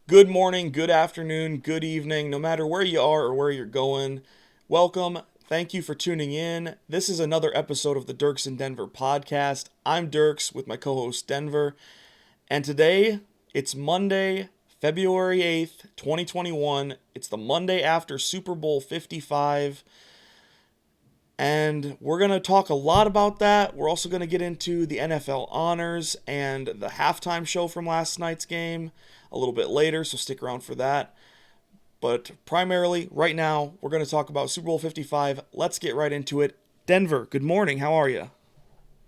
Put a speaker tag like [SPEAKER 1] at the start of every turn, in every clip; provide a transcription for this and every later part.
[SPEAKER 1] Good morning, good afternoon, good evening, no matter where you are or where you're going. Welcome. Thank you for tuning in. This is another episode of the Dierks and Denver Podcast. I'm Dierks with my co host Denver. And today, it's Monday, February 8th, 2021. It's the Monday after Super Bowl 55. And we're going to talk a lot about that. We're also going to get into the NFL honors and the halftime show from last night's game a little bit later, so stick around for that. But primarily, right now, we're going to talk about Super Bowl 55. Let's get right into it. Denver, good morning. How are you?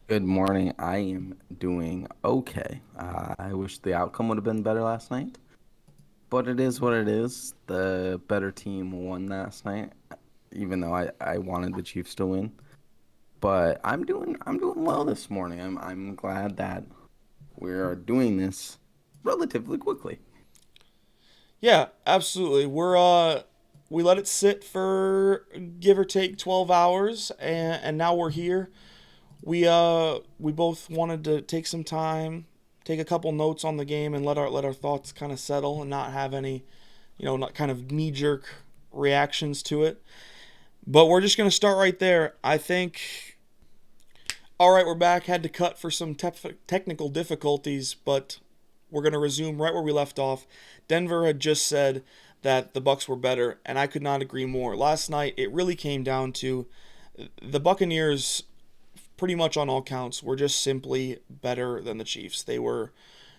[SPEAKER 2] Good morning. I am doing okay. I wish the outcome would have been better last night, but it is what it is. The better team won last night, even though I wanted the Chiefs to win. But I'm doing well this morning. I'm glad that we are doing this relatively quickly.
[SPEAKER 1] Yeah, absolutely. We let it sit for give or take 12 hours and now we're here. We both wanted to take some time, take a couple notes on the game and let our thoughts kind of settle and not have any, not kind of knee jerk reactions to it. But we're just going to start right there. I think all right, we're back. Had to cut for some technical difficulties, but we're going to resume right where we left off. Denver had just said that the Bucks were better, and I could not agree more. Last night, it really came down to the Buccaneers, pretty much on all counts, were just simply better than the Chiefs. They were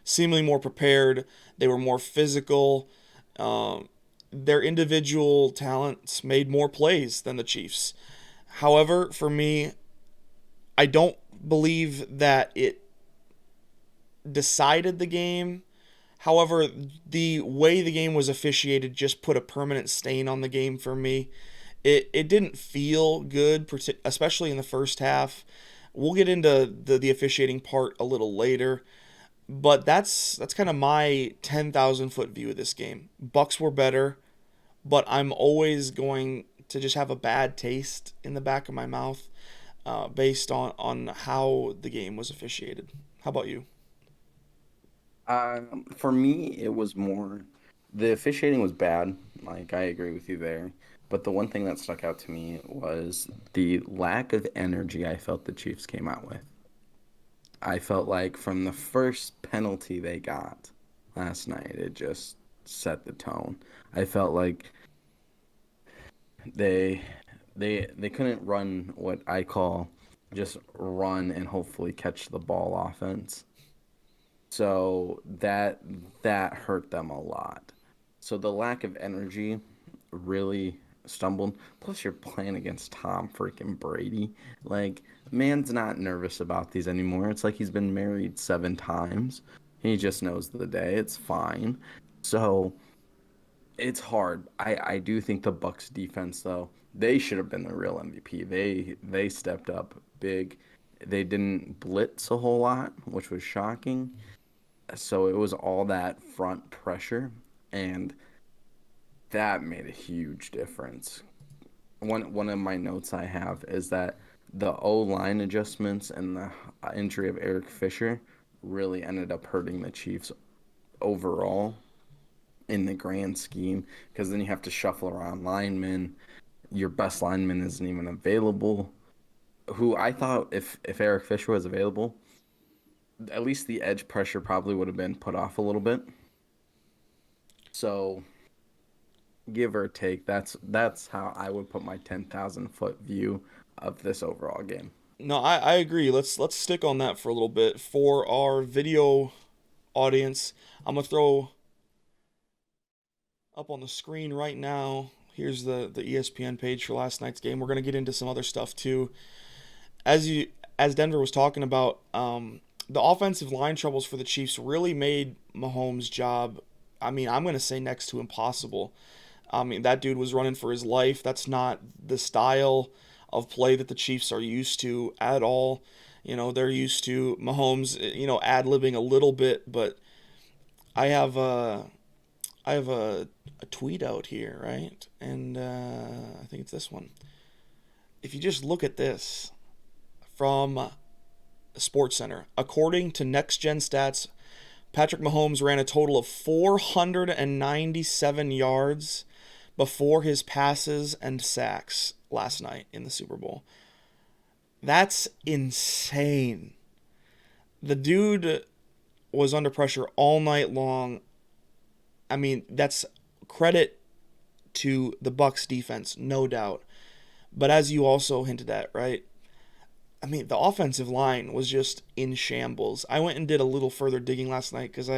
[SPEAKER 1] seemingly more prepared. They were more physical. Their individual talents made more plays than the Chiefs. However, for me, I don't believe that it decided the game. However, the way the game was officiated just put a permanent stain on the game for me. It didn't feel good, especially in the first half. We'll get into the officiating part a little later, but that's kind of my 10,000 foot view of this game. Bucks were better, but I'm always going to just have a bad taste in the back of my mouth based on how the game was officiated. How about you?
[SPEAKER 2] For me, it was more the officiating was bad. Like I agree with you there. But the one thing that stuck out to me was the lack of energy I felt the Chiefs came out with. I felt like from the first penalty they got last night, it just set the tone. I felt like they they couldn't run what I call just run and hopefully catch the ball offense. So that hurt them a lot. So the lack of energy really stumbled. Plus, you're playing against Tom freaking Brady. Like, man's not nervous about these anymore. It's like he's been married 7 times. He just knows the day. It's fine. So it's hard. I do think the Bucks defense though, they should have been the real MVP. They stepped up big. They didn't blitz a whole lot, which was shocking. So it was all that front pressure, and that made a huge difference. One of my notes I have is that the O line adjustments and the injury of Eric Fisher really ended up hurting the Chiefs overall in the grand scheme because then you have to shuffle around linemen. Your best lineman isn't even available. Who I thought if Eric Fisher was available, at least the edge pressure probably would have been put off a little bit. So give or take, that's how I would put my 10,000 foot view of this overall game.
[SPEAKER 1] No, I agree. Let's stick on that for a little bit. For our video audience, I'm gonna throw up on the screen right now. Here's the ESPN page for last night's game. We're gonna get into some other stuff too. As Denver was talking about, the offensive line troubles for the Chiefs really made Mahomes' job. I mean, I'm gonna say next to impossible. I mean, that dude was running for his life. That's not the style of play that the Chiefs are used to at all. They're used to Mahomes, ad-libbing a little bit, but I have a tweet out here, right? And I think it's this one. If you just look at this from Sports Center, according to Next Gen Stats, Patrick Mahomes ran a total of 497 yards before his passes and sacks last night in the Super Bowl. That's insane. The dude was under pressure all night long. I mean, that's credit to the Bucs defense, no doubt. But as you also hinted at, right? I mean, the offensive line was just in shambles. I went and did a little further digging last night because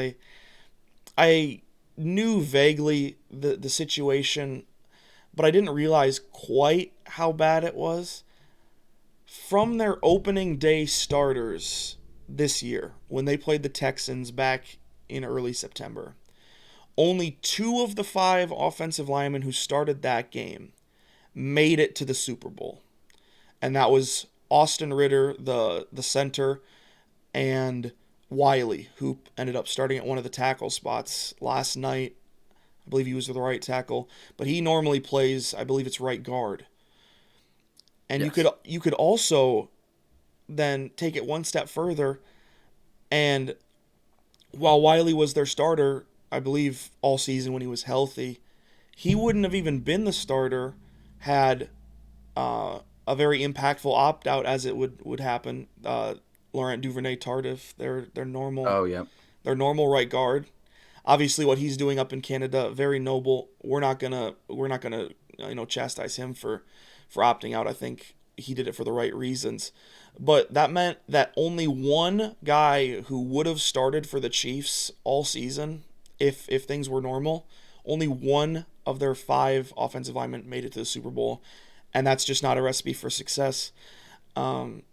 [SPEAKER 1] I knew vaguely the situation, but I didn't realize quite how bad it was. From their opening day starters this year, when they played the Texans back in early September, only 2 of the 5 offensive linemen who started that game made it to the Super Bowl. And that was Austin Ritter, the center, and Wiley, who ended up starting at one of the tackle spots last night. I believe he was the right tackle, but he normally plays, I believe it's right guard. And
[SPEAKER 2] Yes.
[SPEAKER 1] you could also then take it one step further, and while Wiley was their starter, I believe all season when he was healthy, he wouldn't have even been the starter had a very impactful opt out as it would happen. Laurent Duvernay Tardif,
[SPEAKER 2] Oh, yeah.
[SPEAKER 1] their normal right guard. Obviously, what he's doing up in Canada, very noble. We're not gonna chastise him for opting out. I think he did it for the right reasons. But that meant that only one guy who would have started for the Chiefs all season, if things were normal, only one of their 5 offensive linemen made it to the Super Bowl, and that's just not a recipe for success. Um,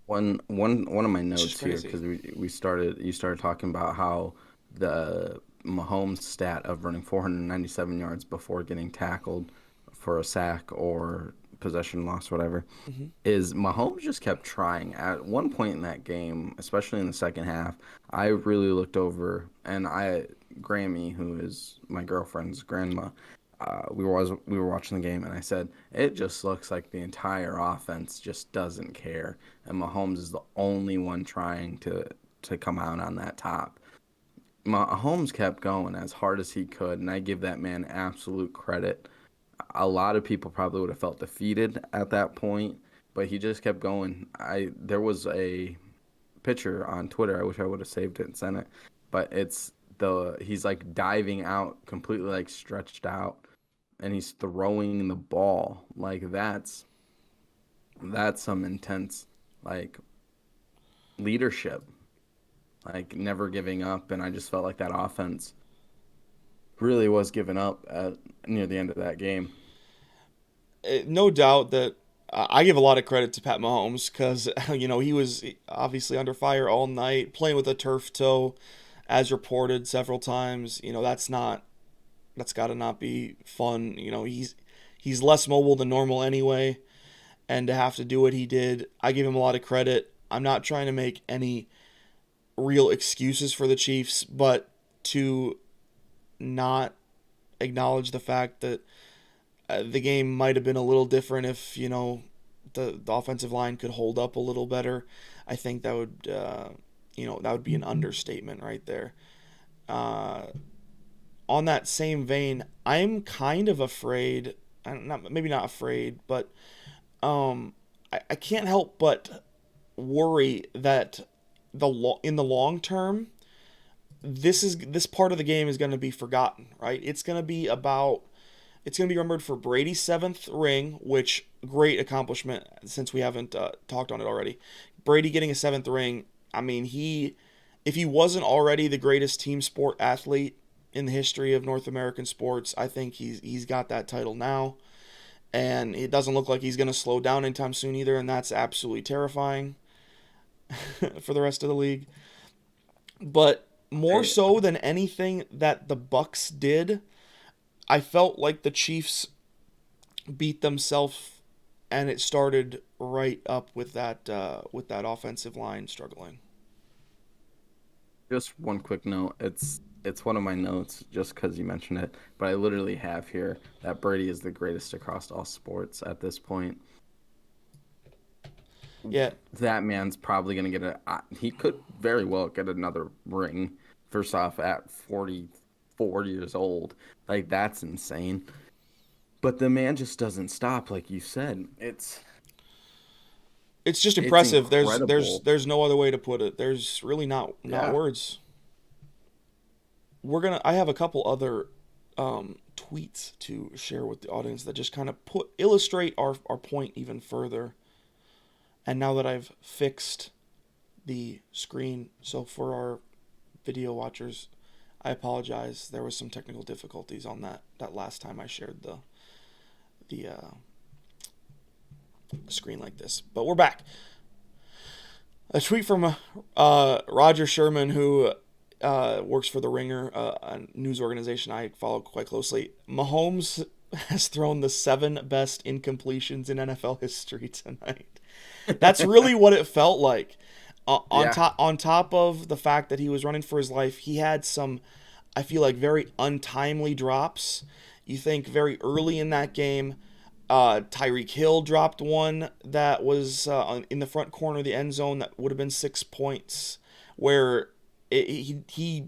[SPEAKER 2] One of my notes here,
[SPEAKER 1] crazy.
[SPEAKER 2] because you started talking about how the Mahomes stat of running 497 yards before getting tackled for a sack or possession loss, whatever,
[SPEAKER 1] hmm
[SPEAKER 2] is Mahomes just kept trying. At one point in that game, especially in the second half, I really looked over, and Grammy, who is my girlfriend's grandma, we were watching the game, and I said, it just looks like the entire offense just doesn't care, and Mahomes is the only one trying to come out on that top. Mahomes kept going as hard as he could, and I give that man absolute credit. A lot of people probably would have felt defeated at that point, but he just kept going. There was a picture on Twitter. I wish I would have saved it and sent it, but he's like diving out completely, like stretched out, and he's throwing the ball. Like that's some intense, like, leadership, like never giving up. And I just felt like that offense really was giving up at near the end of that game.
[SPEAKER 1] No doubt that I give a lot of credit to Pat Mahomes because he was obviously under fire all night, playing with a turf toe, as reported several times. That's got to not be fun. He's less mobile than normal anyway, and to have to do what he did, I give him a lot of credit. I'm not trying to make any real excuses for the Chiefs, but to not acknowledge the fact that the game might have been a little different if the offensive line could hold up a little better. I think that would be an understatement right there. Uh, on that same vein, I'm kind of afraid. I'm not maybe not afraid, but I can't help but worry that in the long term, this part of the game is going to be forgotten, right? It's going to be remembered for Brady's 7th ring, which great accomplishment since we haven't talked on it already. Brady getting a 7th ring. I mean, if he wasn't already the greatest team sport athlete in the history of North American sports, I think he's got that title now, and it doesn't look like he's going to slow down anytime soon either, and that's absolutely terrifying for the rest of the league. But more
[SPEAKER 2] I,
[SPEAKER 1] so than anything that the Bucks did, I felt like the Chiefs beat themselves, and it started right up with that offensive line struggling.
[SPEAKER 2] just one quick note. It's one of my notes just because you mentioned it, but I literally have here that Brady is the greatest across all sports at this point.
[SPEAKER 1] Yeah,
[SPEAKER 2] That man's probably gonna get he could very well get another ring. first off, at 44 years old, like that's insane. But the man just doesn't stop, like you said.
[SPEAKER 1] It's just
[SPEAKER 2] It's
[SPEAKER 1] impressive. There's there's
[SPEAKER 2] incredible.
[SPEAKER 1] there's no other way to put it. There's really not
[SPEAKER 2] Yeah.
[SPEAKER 1] words. I have a couple other tweets to share with the audience that just kind of illustrate our point even further. And now that I've fixed the screen, so for our video watchers, I apologize. There was some technical difficulties on that last time I shared the screen like this. But we're back. A tweet from Roger Sherman, who works for The Ringer, a news organization I follow quite closely. Mahomes has thrown the 7 best incompletions in NFL history tonight. That's really what it felt like.
[SPEAKER 2] Yeah.
[SPEAKER 1] On top of the fact that he was running for his life, he had some, I feel like, very untimely drops. You think very early in that game, Tyreek Hill dropped one that was in the front corner of the end zone that would have been 6 points, where he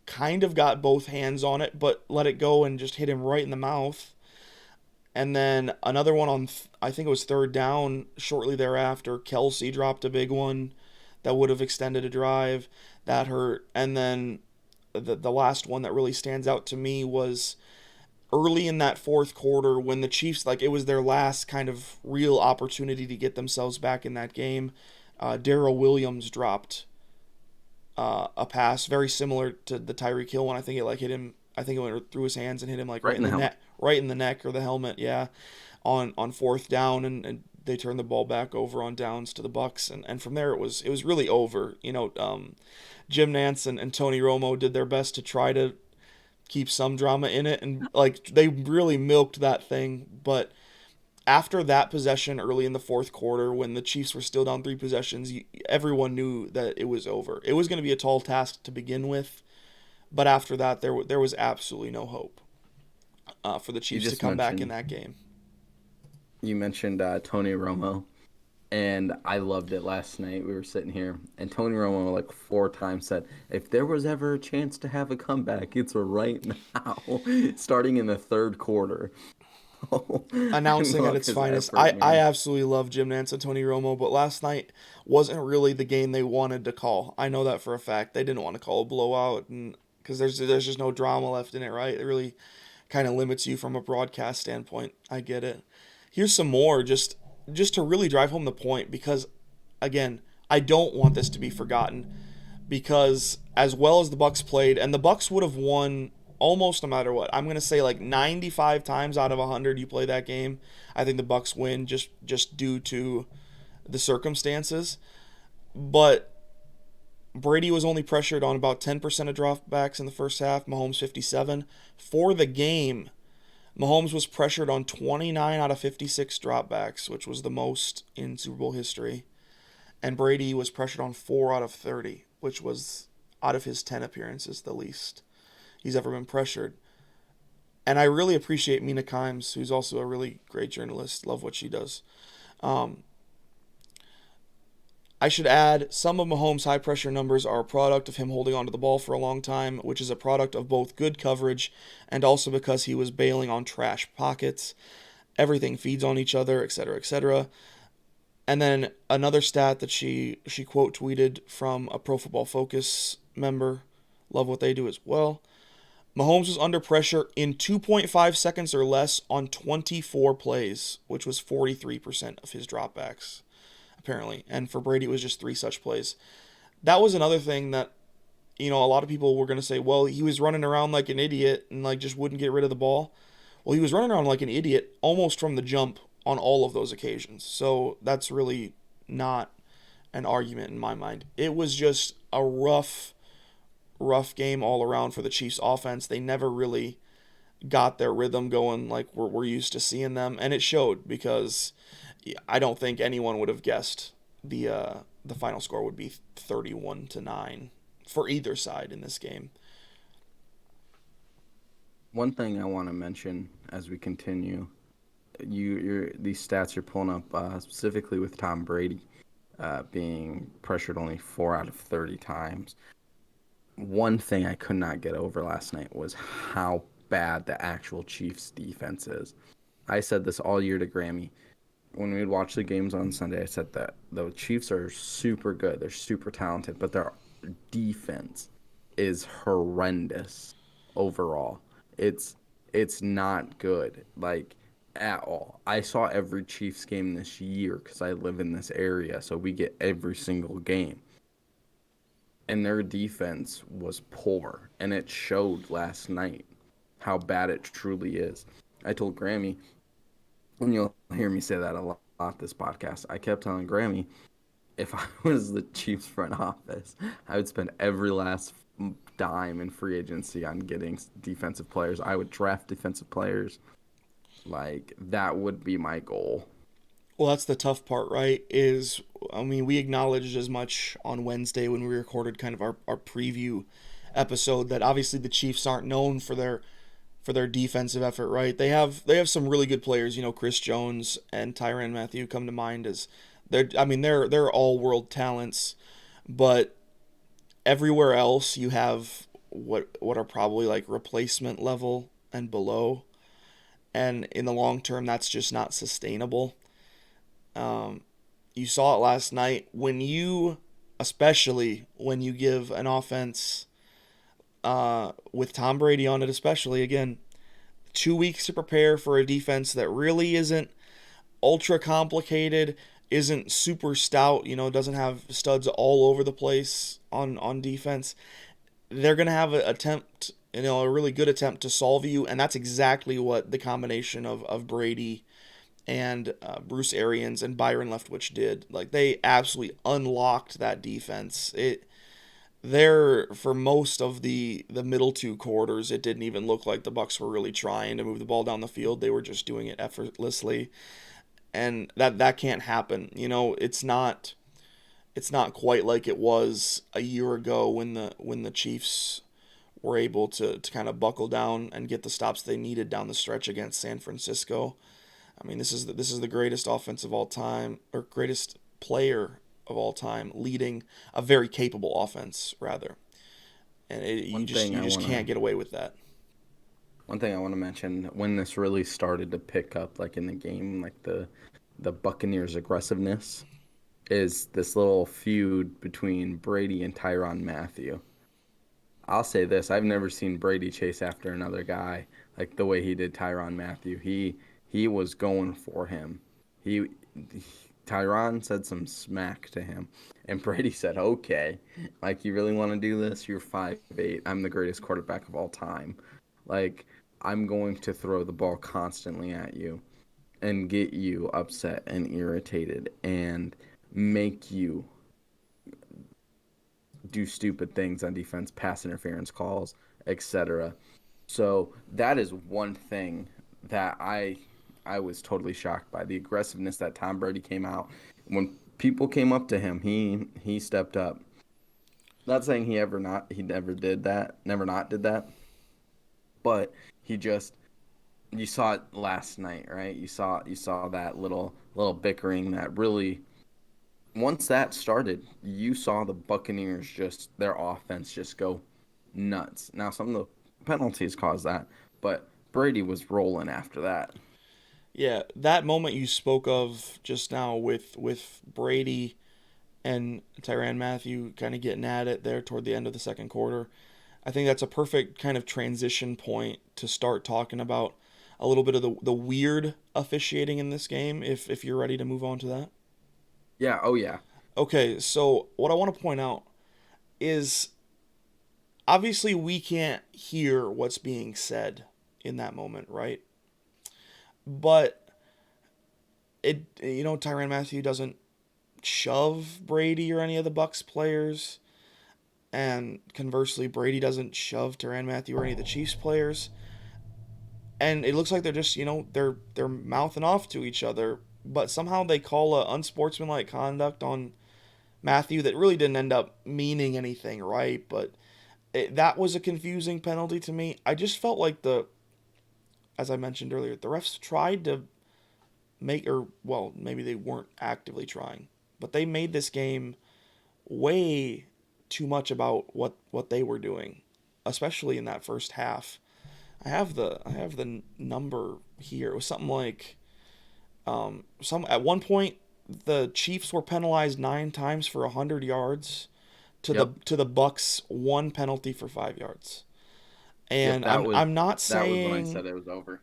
[SPEAKER 1] kind of got both hands on it, but let it go and just hit him right in the mouth. And then another one on, I think it was third down shortly thereafter. Kelsey dropped a big one that would have extended a drive. That hurt. And then the last one that really stands out to me was early in that fourth quarter when the Chiefs, like, it was their last kind of real opportunity to get themselves back in that game. Darrell Williams dropped a pass very similar to the Tyreek Hill one. I think it like hit him. I think it went through his hands and hit him like
[SPEAKER 2] Right
[SPEAKER 1] right
[SPEAKER 2] in
[SPEAKER 1] in
[SPEAKER 2] the
[SPEAKER 1] the
[SPEAKER 2] helmet.
[SPEAKER 1] neck, right in the neck or the helmet. Yeah, on fourth down, and they turned the ball back over on downs to the Bucks, and from there it was really over. Jim Nantz and Tony Romo did their best to try to keep some drama in it, and like they really milked that thing. But after that possession early in the fourth quarter, when the Chiefs were still down 3 possessions, everyone knew that it was over. It was going to be a tall task to begin with, but after that, there was absolutely no hope for the
[SPEAKER 2] You
[SPEAKER 1] Chiefs to
[SPEAKER 2] just
[SPEAKER 1] come back in
[SPEAKER 2] mentioned
[SPEAKER 1] that game.
[SPEAKER 2] you mentioned Tony Romo, and I loved it last night. We were sitting here, and Tony Romo like 4 times said, "If there was ever a chance to have a comeback, it's right now." Starting in the third quarter. I
[SPEAKER 1] Announcing at
[SPEAKER 2] love
[SPEAKER 1] its
[SPEAKER 2] his
[SPEAKER 1] finest.
[SPEAKER 2] effort,
[SPEAKER 1] I
[SPEAKER 2] man.
[SPEAKER 1] absolutely love Jim Nantz and Tony Romo, but last night wasn't really the game they wanted to call. I know that for a fact. They didn't want to call a blowout, and because there's just no drama left in it, right? It really kind of limits you from a broadcast standpoint. I get it. Here's some more just to really drive home the point, because again, I don't want this to be forgotten, because as well as the Bucks played, and the Bucks would have won almost no matter what. I'm going to say like 95 times out of 100 you play that game, I think the Bucks win just due to the circumstances. But Brady was only pressured on about 10% of dropbacks in the first half, Mahomes 57. For the game, Mahomes was pressured on 29 out of 56 dropbacks, which was the most in Super Bowl history. And Brady was pressured on 4 out of 30, which was out of his 10 appearances the least he's ever been pressured. And I really appreciate Mina Kimes, who's also a really great journalist. Love what she does. Um, I should add, some of Mahomes' high pressure numbers are a product of him holding onto the ball for a long time, which is a product of both good coverage and also because he was bailing on trash pockets. Everything feeds on each other, etc., etc. And then another stat that she quote tweeted from a Pro Football Focus member. Love what they do as well. Mahomes was under pressure in 2.5 seconds or less on 24 plays, which was 43% of his dropbacks, apparently. And for Brady, it was just 3 such plays. That was another thing that, a lot of people were going to say, well, he was running around like an idiot and like just wouldn't get rid of the ball. Well, he was running around like an idiot almost from the jump on all of those occasions. So that's really not an argument in my mind. It was just a rough game all around for the Chiefs offense. They never really got their rhythm going like we're used to seeing them, and it showed, because I don't think anyone would have guessed the final score would be 31-9 for either side in this game.
[SPEAKER 2] One thing I want to mention as we continue, these stats you're pulling up specifically with Tom Brady being pressured only 4 out of 30 times. one thing I could not get over last night was how bad the actual Chiefs defense is. I said this all year to Grammy. When we'd watch the games on Sunday, I said that the Chiefs are super good. They're super talented, but their defense is horrendous overall. It's it's not good, like, at all. I saw every Chiefs game this year because I live in this area, so we get every single game. And their defense was poor, and it showed last night how bad it truly is. I told Grammy, and you'll hear me say that a lot this podcast. I kept telling Grammy, if I was the Chiefs front office, I would spend every last dime in free agency on getting defensive players. I would draft defensive players. Like, that would be my goal.
[SPEAKER 1] Well, that's the tough part, right? I mean, we acknowledged as much on Wednesday when we recorded kind of our preview episode that obviously the Chiefs aren't known for their defensive effort, right? They have some really good players, Chris Jones and Tyrann Mathieu come to mind as they're all world talents, but everywhere else you have what are probably like replacement level and below, and in the long term that's just not sustainable. You saw it last night especially when you give an offense with Tom Brady on it, especially again 2 weeks to prepare for a defense that really isn't ultra complicated, isn't super stout, doesn't have studs all over the place on defense. They're gonna have an attempt, a really good attempt to solve you, and that's exactly what the combination of Brady and Bruce Arians and Byron Leftwich did. Like, they absolutely unlocked that defense. There for most of the middle two quarters, it didn't even look like the Bucs were really trying to move the ball down the field. They were just doing it effortlessly, and that can't happen. It's not quite like it was a year ago when the Chiefs were able to kind of buckle down and get the stops they needed down the stretch against San Francisco. I mean, this is the greatest offense of all time, or greatest player of all time, leading a very capable offense, rather. And
[SPEAKER 2] One thing
[SPEAKER 1] you
[SPEAKER 2] I
[SPEAKER 1] just
[SPEAKER 2] want to
[SPEAKER 1] can't get away with that.
[SPEAKER 2] One thing I want to mention, when this really started to pick up, like in the game, like the Buccaneers' aggressiveness, is this little feud between Brady and Tyrann Mathieu. I'll say this: I've never seen Brady chase after another guy like the way he did Tyrann Mathieu. He was going for him. He Tyrann said some smack to him, and Brady said, "Okay, like, you really want to do this? You're 5'8". I'm the greatest quarterback of all time. Like, I'm going to throw the ball constantly at you and get you upset and irritated and make you do stupid things on defense, pass interference calls, etc." So that is one thing that I was totally shocked by, the aggressiveness that Tom Brady came out. When people came up to him, he stepped up. Not saying he never did that, never not did that, but he just, you saw it last night, right? You saw that little bickering that really, once that started, you saw the Buccaneers, just their offense just go nuts. Now, some of the penalties caused that, but Brady was rolling after that.
[SPEAKER 1] Yeah, that moment you spoke of just now with Brady and Tyrann Mathieu kind of getting at it there toward the end of the second quarter. I think that's a perfect kind of transition point to start talking about a little bit of the weird officiating in this game, if you're ready to move on to that.
[SPEAKER 2] Yeah, oh yeah.
[SPEAKER 1] Okay, so what I want to point out is obviously we can't hear what's being said in that moment, right? But Tyrann Mathieu doesn't shove Brady or any of the Bucks players, and conversely, Brady doesn't shove Tyrann Mathieu or any of the Chiefs players. And it looks like they're just they're mouthing off to each other, but somehow they call a unsportsmanlike conduct on Mathieu that really didn't end up meaning anything, right? But that was a confusing penalty to me. I just felt like as I mentioned earlier, the refs tried to maybe they weren't actively trying, but they made this game way too much about what they were doing, especially in that first half. I have the number here. It was something like some at one point the Chiefs were penalized 9 times for 100 yards
[SPEAKER 2] Yep.
[SPEAKER 1] to the Bucks 1 penalty for 5 yards.
[SPEAKER 2] Yep.
[SPEAKER 1] And
[SPEAKER 2] That was
[SPEAKER 1] I'm not
[SPEAKER 2] that was when I
[SPEAKER 1] saying
[SPEAKER 2] said it was over.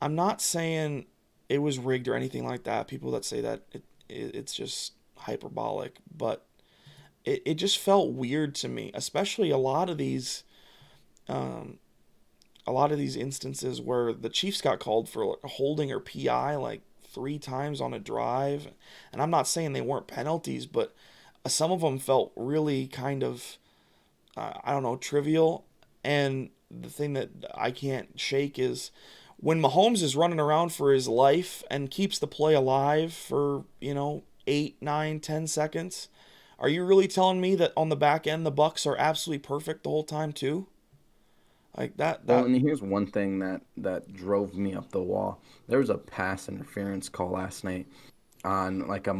[SPEAKER 1] I'm not saying it was rigged or anything like that. People that say that it's just hyperbolic, but it just felt weird to me, especially um, a lot of these instances where the Chiefs got called for like holding or PI like 3 times on a drive, and I'm not saying they weren't penalties, but some of them felt really kind of I don't know, trivial. And the thing that I can't shake is when Mahomes is running around for his life and keeps the play alive for 8, 9, 10 seconds. Are you really telling me that on the back end the Bucks are absolutely perfect the whole time too? Like that
[SPEAKER 2] Well,
[SPEAKER 1] that
[SPEAKER 2] and here's one thing that drove me up the wall. There was a pass interference call last night on like a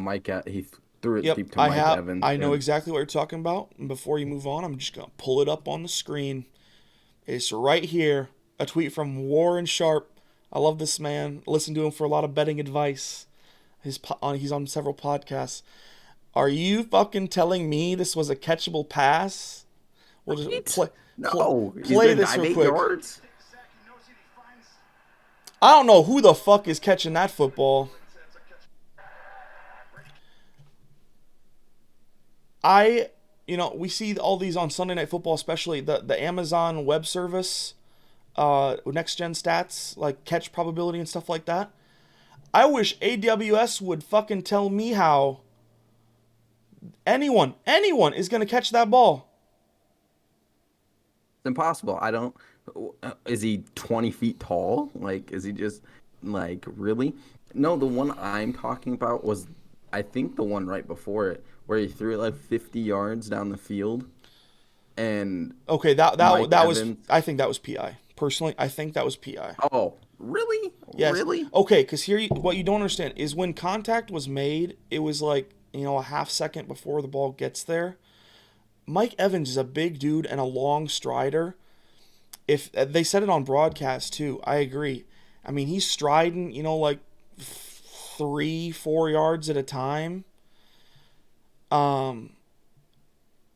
[SPEAKER 2] he threw it
[SPEAKER 1] Yep,
[SPEAKER 2] deep to Mike Evans,
[SPEAKER 1] I know
[SPEAKER 2] and
[SPEAKER 1] exactly what you're talking about. And before you move on, I'm just gonna pull it up on the screen. It's right here. A tweet from Warren Sharp. I love this man. Listen to him for a lot of betting advice. He's on several podcasts. Are you fucking telling me this was a catchable pass? We'll just
[SPEAKER 2] right?
[SPEAKER 1] play,
[SPEAKER 2] No, he's
[SPEAKER 1] play
[SPEAKER 2] gonna
[SPEAKER 1] this
[SPEAKER 2] dive
[SPEAKER 1] real
[SPEAKER 2] eight
[SPEAKER 1] quick.
[SPEAKER 2] yards.
[SPEAKER 1] I don't know who the fuck is catching that football. I, we see all these on Sunday Night Football, especially the Amazon Web Service, next gen stats, like catch probability and stuff like that. I wish AWS would fucking tell me how anyone is going to catch that ball.
[SPEAKER 2] It's impossible. I don't. Is he 20 feet tall? Like, is he just like really? No, the one I'm talking about was, I think the one right before it, where he threw it like 50 yards down the field, and
[SPEAKER 1] Okay,
[SPEAKER 2] Mike
[SPEAKER 1] that was,
[SPEAKER 2] Evans.
[SPEAKER 1] I think that was PI. Personally, I think that was PI.
[SPEAKER 2] Oh, really?
[SPEAKER 1] Yes.
[SPEAKER 2] Really?
[SPEAKER 1] Okay, because what you don't understand is when contact was made, it was like, a half second before the ball gets there. Mike Evans is a big dude and a long strider. If they said it on broadcast too, I agree. I mean, he's striding, like 3, 4 yards at a time. Um,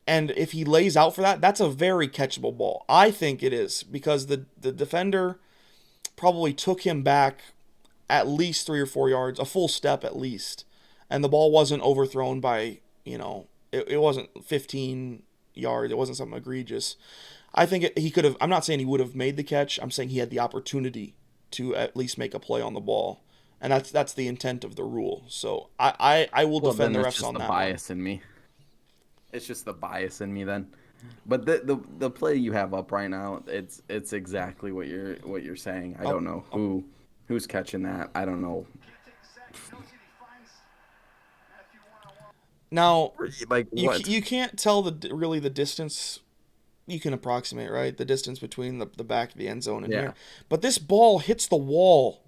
[SPEAKER 1] and if he lays out for that, that's a very catchable ball. I think it is because the defender probably took him back at least 3 or 4 yards, a full step at least, and the ball wasn't overthrown by it wasn't 15 yards. It wasn't something egregious. I think he could have. I'm not saying he would have made the catch. I'm saying he had the opportunity to at least make a play on the ball, and that's the intent of the rule. So I will
[SPEAKER 2] Well, then
[SPEAKER 1] defend the
[SPEAKER 2] that's
[SPEAKER 1] refs
[SPEAKER 2] just
[SPEAKER 1] on
[SPEAKER 2] the
[SPEAKER 1] that one.
[SPEAKER 2] bias in me. It's just the bias in me then. But the play you have up right now, it's exactly what you're saying. I
[SPEAKER 1] Oh,
[SPEAKER 2] don't know
[SPEAKER 1] oh.
[SPEAKER 2] who's catching that. I don't know.
[SPEAKER 1] Now
[SPEAKER 2] Like what?
[SPEAKER 1] you can't tell the distance. You can approximate, right, the distance between the back of the end zone and
[SPEAKER 2] Yeah.
[SPEAKER 1] here, but this ball hits the wall.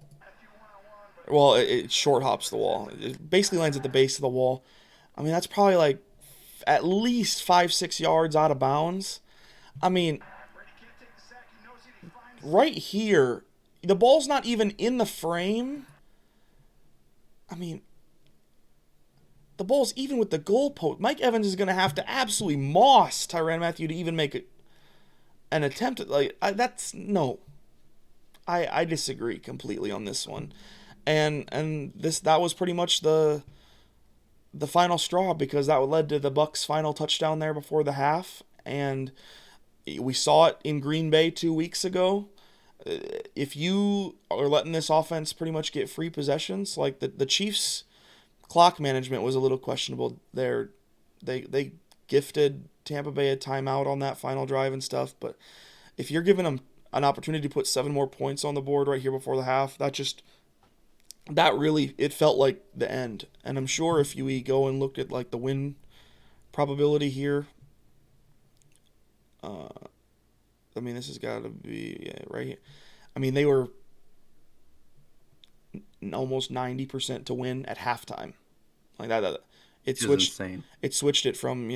[SPEAKER 1] Well, it short hops the wall. It basically lands at the base of the wall. I mean, that's probably like at least 5, 6 yards out of bounds. I mean, right here, the ball's not even in the frame. I mean, the ball's even with the goalpost. Mike Evans is going to have to absolutely moss Tyrann Mathieu to even make an attempt at that's no. I disagree completely on this one, and that was pretty much the final straw because that led to the Bucks' final touchdown there before the half, and we saw it in Green Bay 2 weeks ago. If you are letting this offense pretty much get free possessions, like the Chiefs' clock management was a little questionable there. They gifted Tampa Bay a timeout on that final drive and stuff, but if you're giving them an opportunity to put 7 more points on the board right here before the half, that really it felt like the end. And I'm sure if you go and look at like the win probability here, I mean this has got to be right here. I mean they were almost 90% to win at halftime, like that. It
[SPEAKER 2] Which is
[SPEAKER 1] switched.
[SPEAKER 2] insane.
[SPEAKER 1] It switched it from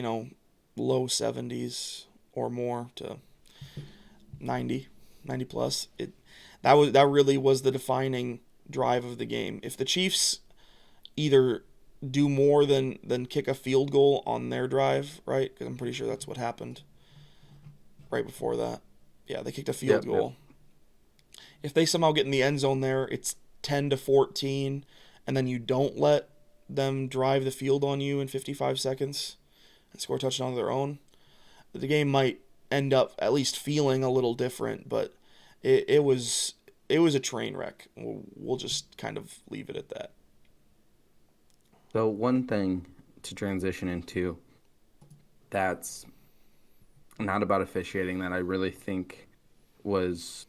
[SPEAKER 1] low 70s or more to 90 plus. That really was the defining drive of the game. If the Chiefs either do more than kick a field goal on their drive, right? Because I'm pretty sure that's what happened right before that. Yeah, they kicked a field goal. Yep. If they somehow get in the end zone there, it's 10-14, and then you don't let them drive the field on you in 55 seconds and score a touchdown of their own, the game might end up at least feeling a little different, but it was a train wreck. We'll just kind of leave it at that.
[SPEAKER 2] So one thing to transition into that's not about officiating that I really think is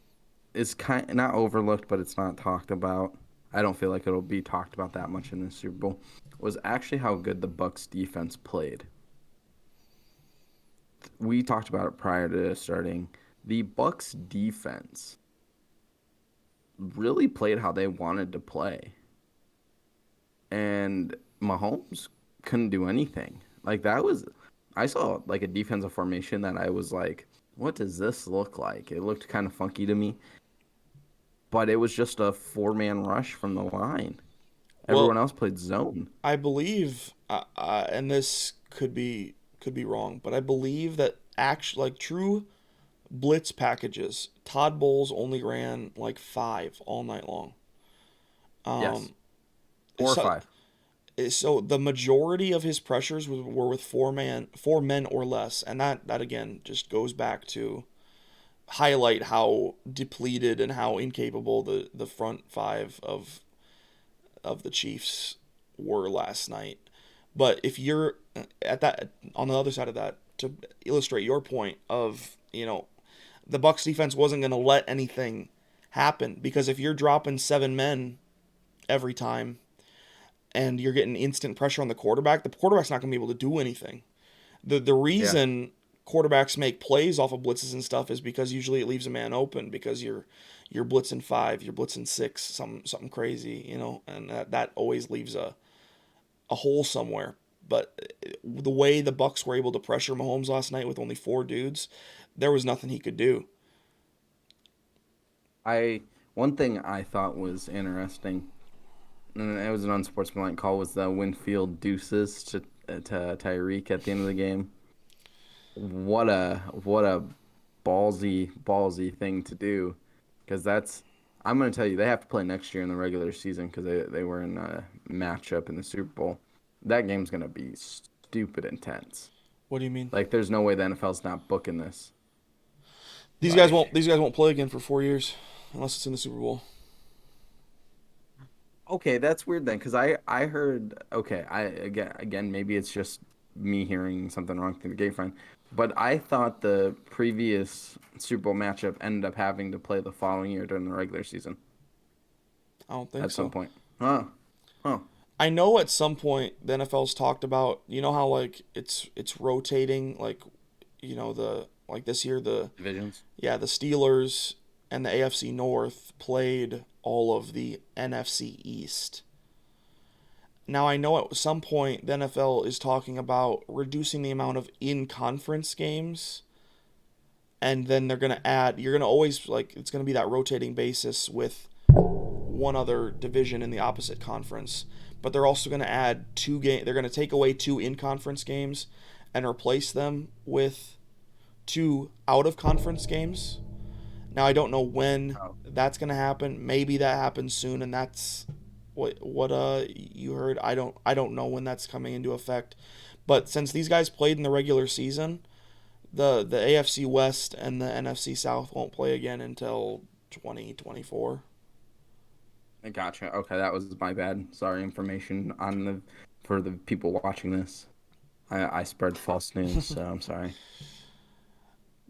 [SPEAKER 2] kind of not overlooked, but it's not talked about. I don't feel like it'll be talked about that much in the Super Bowl. Was actually how good the Bucs defense played. We talked about it prior to starting. The Bucs defense really played how they wanted to play. And Mahomes couldn't do anything. I saw like a defensive formation that I was like, what does this look like? It looked kind of funky to me. But it was just a 4-man rush from the line. Everyone else played zone.
[SPEAKER 1] I believe, and this could be wrong, but I believe that actually, like true blitz packages, Todd Bowles only ran like 5 all night long.
[SPEAKER 2] Yes. 4 or 5.
[SPEAKER 1] So the majority of his pressures were with 4 men or less, and that again just goes back to highlight how depleted and how incapable the front 5 of the Chiefs were last night. But if you're at that on the other side of that, to illustrate your point of, the Bucs defense wasn't going to let anything happen, because if you're dropping 7 men every time and you're getting instant pressure on the quarterback's not going to be able to do anything. The reason quarterbacks make plays off of blitzes and stuff is because usually it leaves a man open, because you're blitzing 5, you're blitzing 6, something crazy, and that always leaves a hole somewhere. But the way the Bucs were able to pressure Mahomes last night with only 4 dudes, there was nothing he could do.
[SPEAKER 2] One thing I thought was interesting, and it was an unsportsmanlike call, was the Winfield deuces to Tyreek at the end of the game. What a ballsy thing to do, because I'm going to tell you, they have to play next year in the regular season because they were in a matchup in the Super Bowl. That game's going to be stupid intense.
[SPEAKER 1] What do you mean?
[SPEAKER 2] Like, there's no way the NFL's not booking this.
[SPEAKER 1] These guys won't play again for 4 years unless it's in the Super Bowl.
[SPEAKER 2] Okay, that's weird then, because I heard, again, maybe it's just me hearing something wrong through the grapevine, but I thought the previous Super Bowl matchup ended up having to play the following year during the regular season.
[SPEAKER 1] I don't think so.
[SPEAKER 2] At some point. Huh.
[SPEAKER 1] I know at some point the NFL's talked about, how like it's rotating, like, this year the
[SPEAKER 2] divisions.
[SPEAKER 1] Yeah, the Steelers and the AFC North played all of the NFC East. Now I know at some point the NFL is talking about reducing the amount of in-conference games, and then you're going to always, it's going to be that rotating basis with one other division in the opposite conference. But they're also going to add 2 games. They're going to take away 2 in-conference games and replace them with 2 out-of-conference games. Now I don't know when that's going to happen. Maybe that happens soon, and that's what you heard. I don't know when that's coming into effect. But since these guys played in the regular season, the AFC West and the NFC South won't play again until 2024.
[SPEAKER 2] I gotcha. Okay, that was my bad. Sorry, information for the people watching this. I spread false news, so I'm sorry.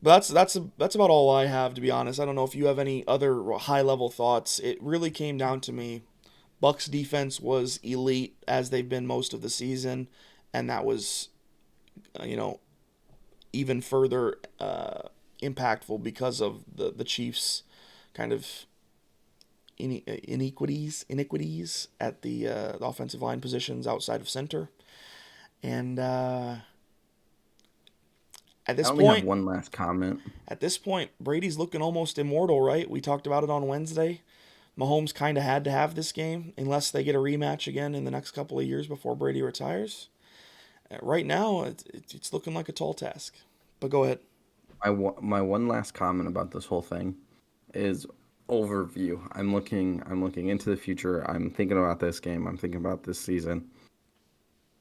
[SPEAKER 1] But that's about all I have, to be honest. I don't know if you have any other high-level thoughts. It really came down to me. Bucs defense was elite, as they've been most of the season, and that was, even further impactful because of the Chiefs' kind of iniquities at the offensive line positions outside of center. And At
[SPEAKER 2] I
[SPEAKER 1] this
[SPEAKER 2] only have
[SPEAKER 1] point,
[SPEAKER 2] one last comment.
[SPEAKER 1] Brady's looking almost immortal, right? We talked about it on Wednesday. Mahomes kind of had to have this game unless they get a rematch again in the next couple of years before Brady retires. Right now, it's looking like a tall task. But go ahead.
[SPEAKER 2] My one last comment about this whole thing is overview. I'm looking into the future. I'm thinking about this game. I'm thinking about this season.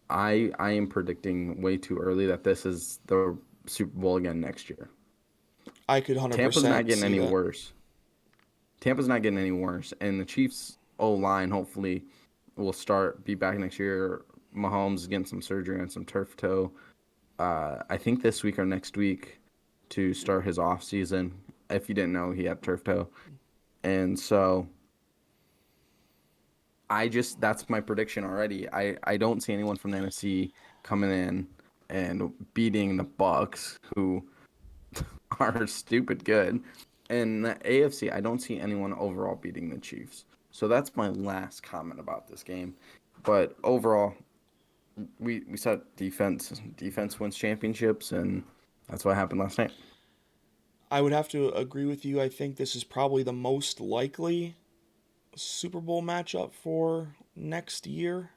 [SPEAKER 2] I am predicting way too early that this is the Super Bowl again next year.
[SPEAKER 1] I could
[SPEAKER 2] Tampa's not
[SPEAKER 1] 100%
[SPEAKER 2] getting
[SPEAKER 1] see
[SPEAKER 2] any
[SPEAKER 1] that.
[SPEAKER 2] worse. Tampa's not getting any worse, and the Chiefs O line hopefully will be back next year. Mahomes is getting some surgery on some turf toe. I think this week or next week to start his off season. If you didn't know, he had turf toe, and so that's my prediction already. I don't see anyone from the NFC coming in and beating the Bucks, who are stupid good. And the AFC, I don't see anyone overall beating the Chiefs. So that's my last comment about this game. But overall, we said defense. Defense wins championships, and that's what happened last night.
[SPEAKER 1] I would have to agree with you. I think this is probably the most likely Super Bowl matchup for next year.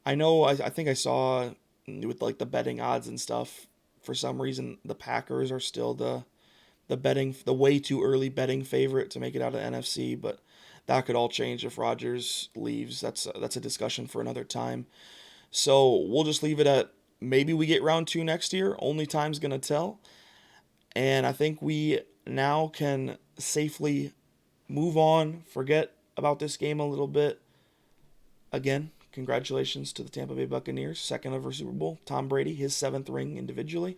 [SPEAKER 1] I know, I think I saw with like the betting odds and stuff, for some reason, the Packers are still the way too early betting favorite to make it out of NFC, but that could all change if Rodgers leaves. That's a discussion for another time. So we'll just leave it at maybe we get round two next year. Only time's gonna tell. And I think we now can safely move on, forget about this game a little bit. Again, congratulations to the Tampa Bay Buccaneers, second ever Super Bowl. Tom Brady, his seventh ring individually.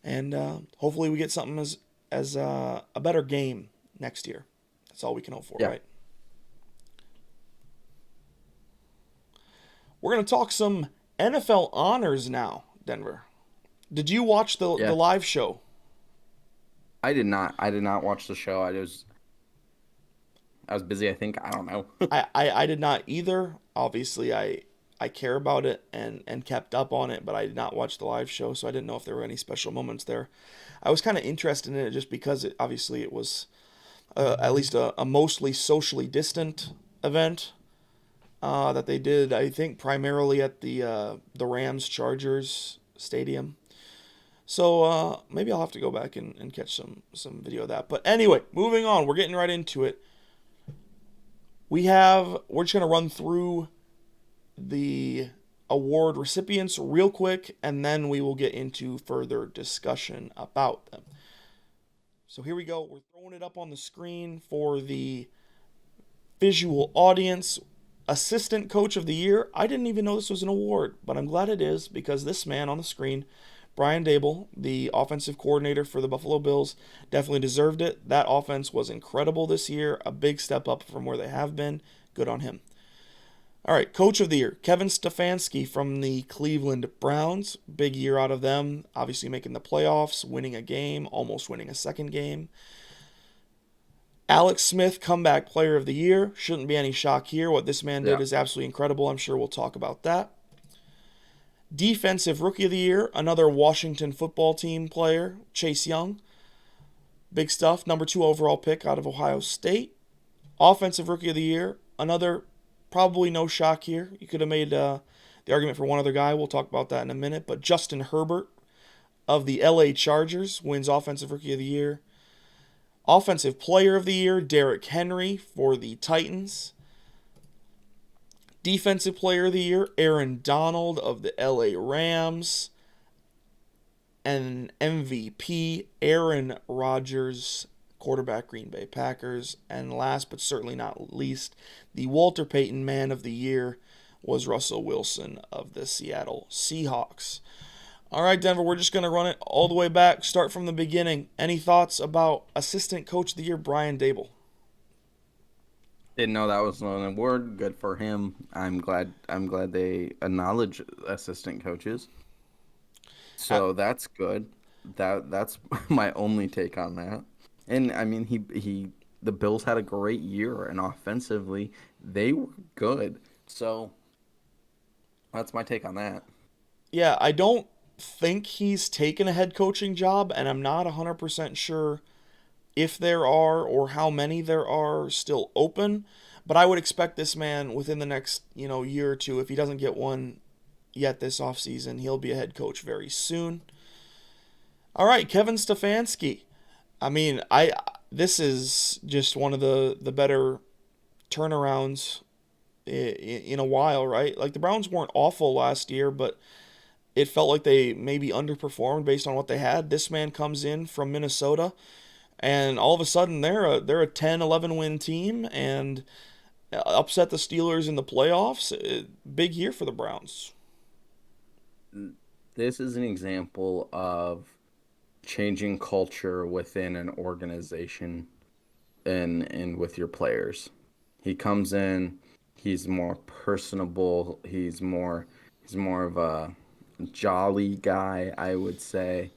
[SPEAKER 1] And hopefully we get something as a better game next year. That's all we can hope for,
[SPEAKER 2] Yeah.
[SPEAKER 1] right? We're going to talk some NFL honors now, Denver. Did you watch the
[SPEAKER 2] Yeah.
[SPEAKER 1] live show?
[SPEAKER 2] I did not. I did not watch the show. I was busy, I think. I don't know.
[SPEAKER 1] I did not either. Obviously, I care about it and kept up on it, but I did not watch the live show, so I didn't know if there were any special moments there. I was kind of interested in it just because it was at least a mostly socially distant event that they did. I think primarily at the Rams Chargers Stadium. So maybe I'll have to go back and catch some video of that. But anyway, moving on. We're getting right into it. We're just gonna run through the award recipients real quick, and then we will get into further discussion about them. So here we go. We're throwing it up on the screen for the visual audience. Assistant Coach of the Year. I didn't even know this was an award, but I'm glad it is because this man on the screen, Brian Dable, the offensive coordinator for the Buffalo Bills, definitely deserved it. That offense was incredible this year, a big step up from where they have been. Good on him. All right, Coach of the Year, Kevin Stefanski from the Cleveland Browns. Big year out of them, obviously making the playoffs, winning a game, almost winning a second game. Alex Smith, Comeback Player of the Year. Shouldn't be any shock here. What this man did
[SPEAKER 2] Yeah.
[SPEAKER 1] is absolutely incredible. I'm sure we'll talk about that. Defensive Rookie of the Year, another Washington football team player, Chase Young. Big stuff. Number 2 overall pick out of Ohio State. Offensive Rookie of the Year, another probably no shock here. You could have made the argument for one other guy. We'll talk about that in a minute. But Justin Herbert of the LA Chargers wins Offensive Rookie of the Year. Offensive Player of the Year, Derrick Henry for the Titans. Defensive Player of the Year, Aaron Donald of the LA Rams. And MVP, Aaron Rodgers, quarterback, Green Bay Packers. And last but certainly not least, the Walter Payton Man of the Year was Russell Wilson of the Seattle Seahawks. All right, Denver, we're just going to run it all the way back, start from the beginning. Any thoughts about Assistant Coach of the Year, Brian Dable?
[SPEAKER 2] Didn't know that was an award. Good for him. I'm glad they acknowledge assistant coaches. So that's good. That's my only take on that. And I mean, the Bills had a great year, and offensively they were good. So that's my take on that.
[SPEAKER 1] Yeah, I don't think he's taken a head coaching job, and I'm not 100% sure if there are or how many there are still open. But I would expect this man within the next, year or two, if he doesn't get one yet this offseason, he'll be a head coach very soon. All right, Kevin Stefanski. I mean, this is just one of the better turnarounds in a while, right? Like the Browns weren't awful last year, but it felt like they maybe underperformed based on what they had. This man comes in from Minnesota, and all of a sudden they're a 10, 11 win team and upset the Steelers in the playoffs. Big year for the Browns.
[SPEAKER 2] This is an example of changing culture within an organization and with your players. He comes in, he's more personable, he's more of a jolly guy, I would say.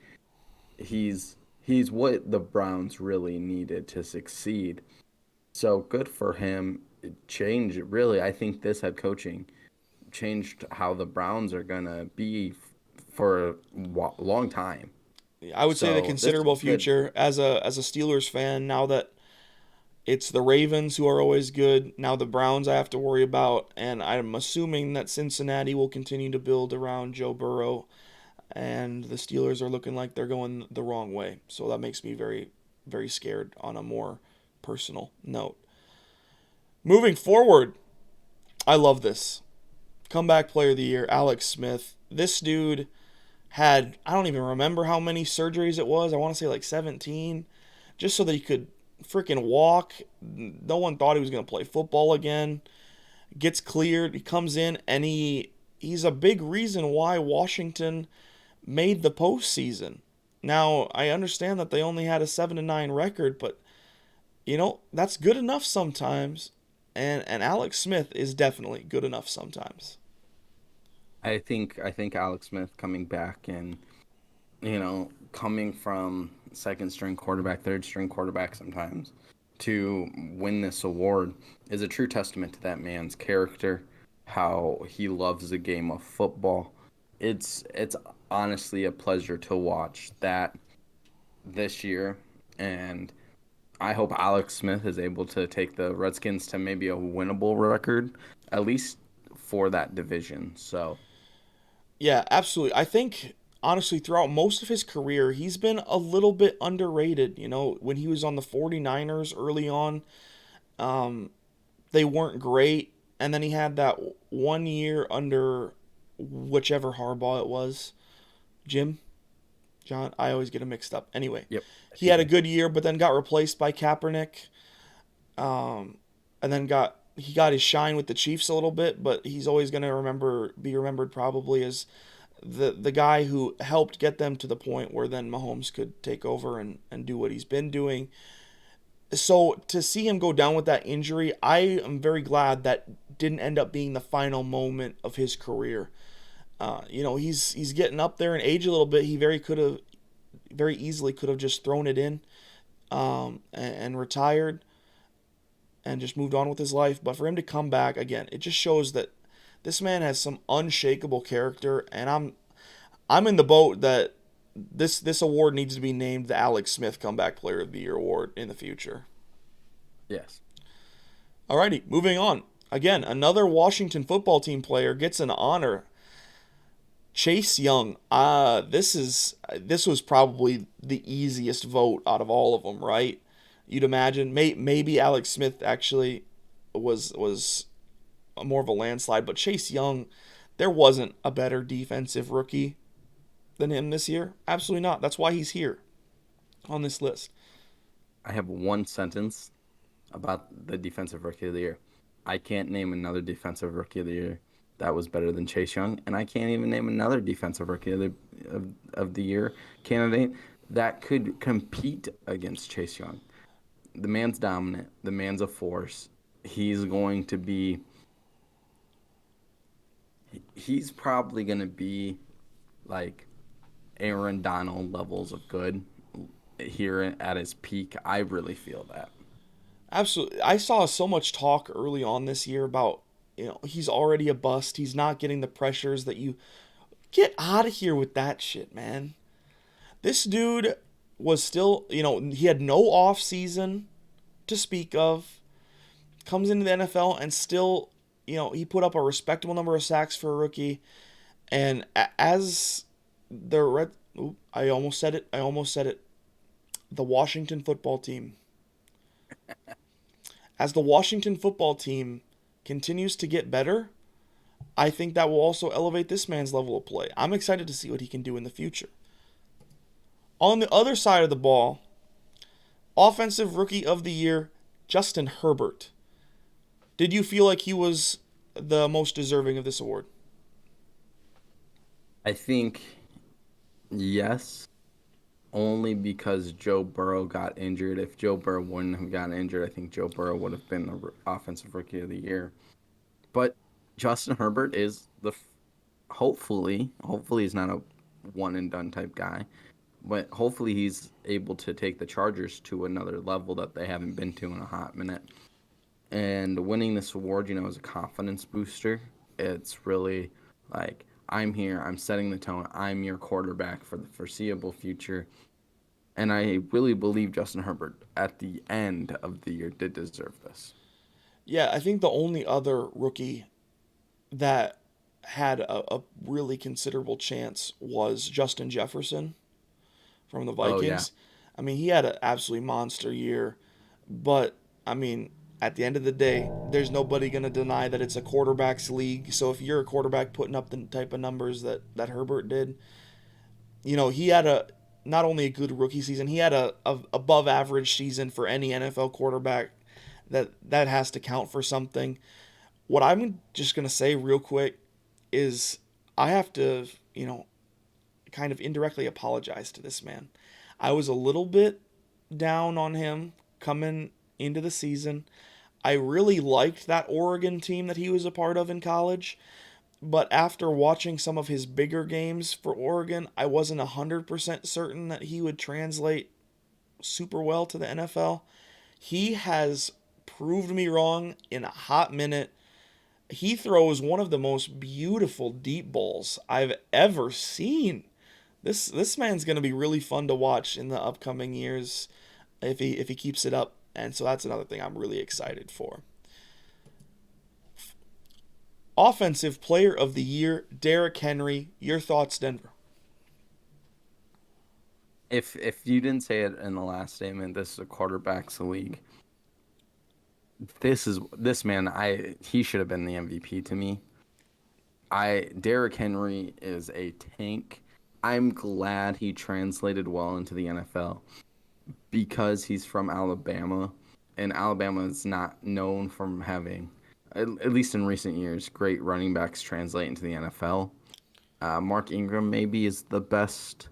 [SPEAKER 2] He's what the Browns really needed to succeed. So good for him. Really, I think this head coaching changed how the Browns are going to be for a long time.
[SPEAKER 1] I would say the considerable future as a Steelers fan, now that it's the Ravens who are always good. Now the Browns I have to worry about, and I'm assuming that Cincinnati will continue to build around Joe Burrow, and the Steelers are looking like they're going the wrong way. So that makes me very, very scared on a more personal note. Moving forward, I love this. Comeback Player of the Year, Alex Smith. This dude had, I don't even remember how many surgeries it was. I want to say like 17, just so that he could freaking walk. No one thought he was going to play football again. Gets cleared. He comes in, and he's a big reason why Washington made the postseason. Now, I understand that they only had a 7-9 record, but that's good enough sometimes. And Alex Smith is definitely good enough sometimes.
[SPEAKER 2] I think Alex Smith coming back and coming from second string quarterback, third string quarterback sometimes to win this award is a true testament to that man's character, how he loves the game of football. It's honestly a pleasure to watch that this year, and I hope Alex Smith is able to take the Redskins to maybe a winnable record, at least for that division. So,
[SPEAKER 1] yeah, absolutely. I think, honestly, throughout most of his career, he's been a little bit underrated. When he was on the 49ers early on, they weren't great. And then he had that 1 year under whichever Harbaugh it was. John, I always get them mixed up. Anyway,
[SPEAKER 2] yep.
[SPEAKER 1] He had a good year, but then got replaced by Kaepernick. And then he got his shine with the Chiefs a little bit, but he's always going to be remembered probably as the guy who helped get them to the point where then Mahomes could take over and do what he's been doing. So to see him go down with that injury, I am very glad that didn't end up being the final moment of his career. He's getting up there in age a little bit. He very easily could have just thrown it in and retired and just moved on with his life. But for him to come back again, it just shows that this man has some unshakable character, and I'm in the boat that this award needs to be named the Alex Smith Comeback Player of the Year award in the future.
[SPEAKER 2] Yes.
[SPEAKER 1] Alrighty, moving on. Again, another Washington football team player gets an honor. Chase Young. This was probably the easiest vote out of all of them, right? You'd imagine. Maybe Alex Smith actually was more of a landslide, but Chase Young, there wasn't a better defensive rookie than him this year. Absolutely not. That's why he's here on this list.
[SPEAKER 2] I have one sentence about the defensive rookie of the year. I can't name another defensive rookie of the year that was better than Chase Young, and I can't even name another defensive rookie of the year candidate that could compete against Chase Young. The man's dominant. The man's a force. He's probably going to be like Aaron Donald levels of good here at his peak. I really feel that.
[SPEAKER 1] Absolutely. I saw so much talk early on this year about, he's already a bust. He's not getting the pressures that you Get out of here with that shit, man. This dude was still, he had no off season to speak of. Comes into the NFL and still, he put up a respectable number of sacks for a rookie. And as the I almost said it. The Washington football team. As the Washington football team continues to get better, I think that will also elevate this man's level of play. I'm excited to see what he can do in the future. On the other side of the ball, Offensive Rookie of the Year, Justin Herbert. Did you feel like he was the most deserving of this award?
[SPEAKER 2] I think yes, only because Joe Burrow got injured. If Joe Burrow wouldn't have gotten injured, I think Joe Burrow would have been the Offensive Rookie of the Year. But Justin Herbert is hopefully he's not a one and done type guy, but hopefully he's able to take the Chargers to another level that they haven't been to in a hot minute. And winning this award, is a confidence booster. It's really like, I'm here, I'm setting the tone, I'm your quarterback for the foreseeable future. And I really believe Justin Herbert at the end of the year did deserve this.
[SPEAKER 1] Yeah, I think the only other rookie that had a really considerable chance was Justin Jefferson from the
[SPEAKER 2] Oh, yeah.
[SPEAKER 1] Vikings. I mean, he had an absolutely monster year, but I mean, at the end of the day, there's nobody going to deny that it's a quarterback's league. So if you're a quarterback putting up the type of numbers that Herbert did, he had not only a good rookie season, he had a above average season for any NFL quarterback. That has to count for something. What I'm just going to say real quick is I have to, kind of indirectly apologize to this man. I was a little bit down on him coming into the season. I really liked that Oregon team that he was a part of in college, but after watching some of his bigger games for Oregon, I wasn't 100% certain that he would translate super well to the NFL. He has proved me wrong in a hot minute. He throws one of the most beautiful deep balls I've ever seen. This man's going to be really fun to watch in the upcoming years if he keeps it up. And so that's another thing I'm really excited for. Offensive Player of the Year, Derrick Henry. Your thoughts, Denver?
[SPEAKER 2] If you didn't say it in the last statement, this is a quarterback's league. This man, he should have been the MVP to me. Derrick Henry is a tank. I'm glad he translated well into the NFL because he's from Alabama, and Alabama is not known from having, at least in recent years, great running backs translate into the NFL. Mark Ingram maybe is the best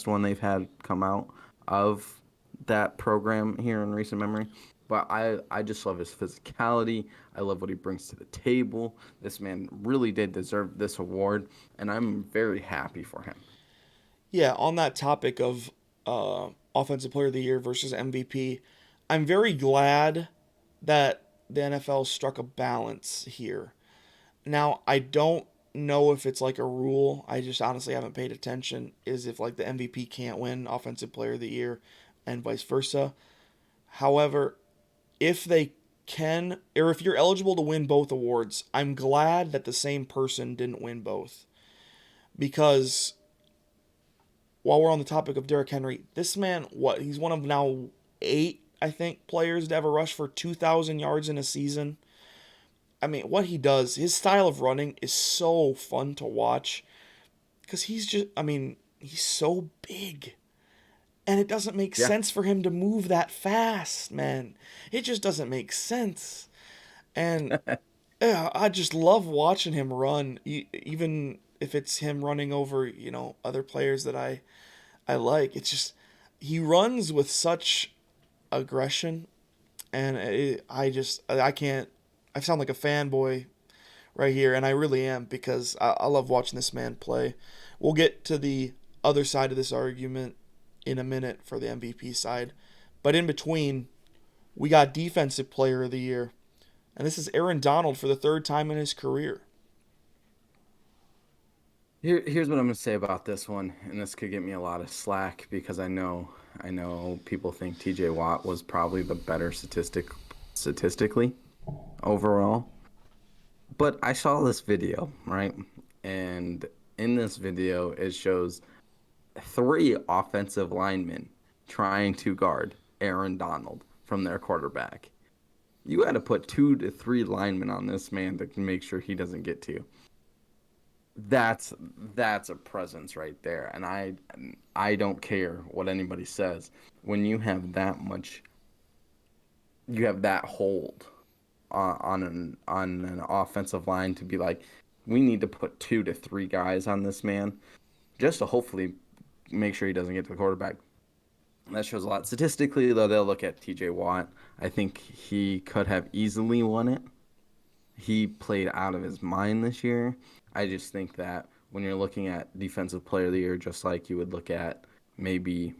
[SPEAKER 2] one they've had come out of that program here in recent memory. But I just love his physicality. I love what he brings to the table. This man really did deserve this award, and I'm very happy for him.
[SPEAKER 1] Yeah, on that topic of Offensive Player of the Year versus MVP, I'm very glad that the NFL struck a balance here. Now, I don't know if it's like a rule. I just honestly haven't paid attention. Is if like the MVP can't win Offensive Player of the Year and vice versa. However, if they can, or if you're eligible to win both awards, I'm glad that the same person didn't win both. Because while we're on the topic of Derrick Henry, this man, he's one of now 8, I think, players to ever rush for 2,000 yards in a season. I mean, what he does, his style of running is so fun to watch. Because he's so big. And it doesn't make sense for him to move that fast, man. It just doesn't make sense. And yeah, I just love watching him run, even if it's him running over, other players that I like. It's just, he runs with such aggression. And I can't, I sound like a fanboy right here. And I really am, because I love watching this man play. We'll get to the other side of this argument in a minute for the MVP side. But in between, we got Defensive Player of the Year. And this is Aaron Donald for the 3rd time in his career.
[SPEAKER 2] Here's what I'm gonna say about this one, and this could get me a lot of slack because I know people think TJ Watt was probably the better statistically overall. But I saw this video, right? And in this video, it shows three offensive linemen trying to guard Aaron Donald from their quarterback. You got to put 2 to 3 linemen on this man to make sure he doesn't get to you. That's that's a presence right there, and I don't care what anybody says. When you have that much, you have that hold on an offensive line to be like, we need to put 2 to 3 guys on this man just to hopefully make sure he doesn't get to the quarterback. That shows a lot statistically, though. They'll look at T.J. Watt. I think he could have easily won it. He played out of his mind this year. I just think that when you're looking at Defensive Player of the Year, just like you would look at maybe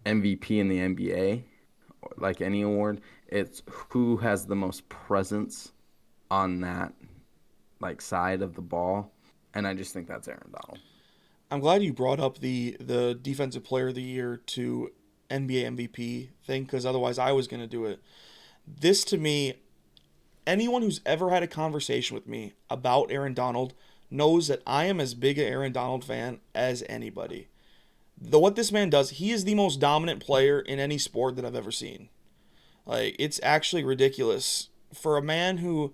[SPEAKER 2] MVP in the NBA, like any award, it's who has the most presence on that like side of the ball, and I just think that's Aaron Donald.
[SPEAKER 1] I'm glad you brought up the defensive player of the year to NBA MVP thing, because otherwise I was going to do it. This to me, anyone who's ever had a conversation with me about Aaron Donald knows that I am as big an Aaron Donald fan as anybody. What this man does, he is the most dominant player in any sport that I've ever seen. Like, it's actually ridiculous for a man who,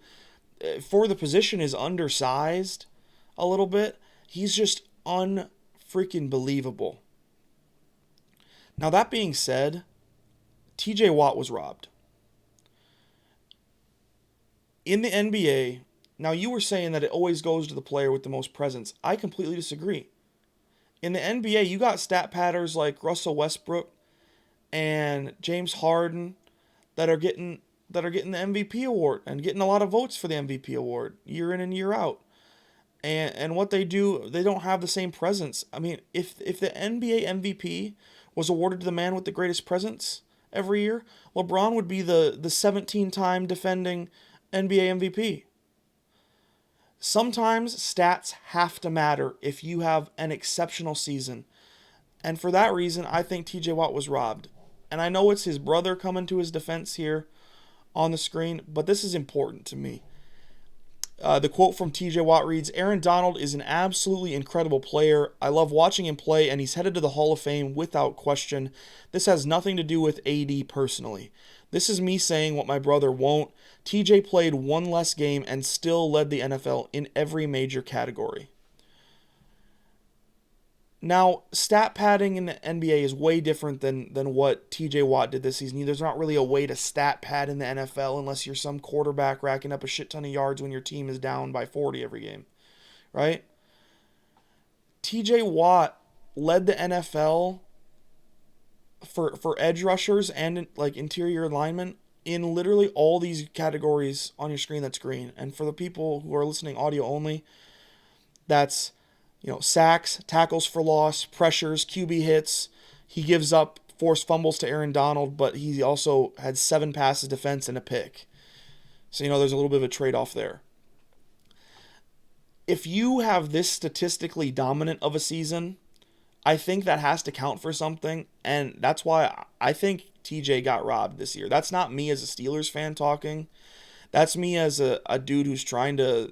[SPEAKER 1] for the position, is undersized a little bit. He's just unfreaking believable. Now, that being said, TJ Watt was robbed. In the NBA, now you were saying that it always goes to the player with the most presence. I completely disagree. In the NBA, you got stat padders like Russell Westbrook and James Harden that are getting the MVP award and getting a lot of votes for the MVP award year in and year out. And what they do, they don't have the same presence. I mean, if the NBA MVP was awarded to the man with the greatest presence every year, LeBron would be the 17-time defending NBA MVP. Sometimes stats have to matter if you have an exceptional season. And for that reason, I think TJ Watt was robbed. And I know it's his brother coming to his defense here on the screen, but this is important to me. The quote from TJ Watt reads, "Aaron Donald is an absolutely incredible player. I love watching him play, and he's headed to the Hall of Fame without question. This has nothing to do with AD personally. This is me saying what my brother won't. TJ played one less game and still led the NFL in every major category." Now, stat padding in the NBA is way different than what TJ Watt did this season. There's not really a way to stat pad in the NFL unless you're some quarterback racking up a shit ton of yards when your team is down by 40 every game, right? TJ Watt led the NFL for edge rushers and like interior linemen in literally all these categories on your screen that's green. And for the people who are listening audio only, that's sacks, tackles for loss, pressures, QB hits. He gives up forced fumbles to Aaron Donald, but he also had 7 passes defense and a pick. So, there's a little bit of a trade-off there. If you have this statistically dominant of a season, I think that has to count for something, and that's why I think TJ got robbed this year. That's not me as a Steelers fan talking. That's me as a dude who's trying to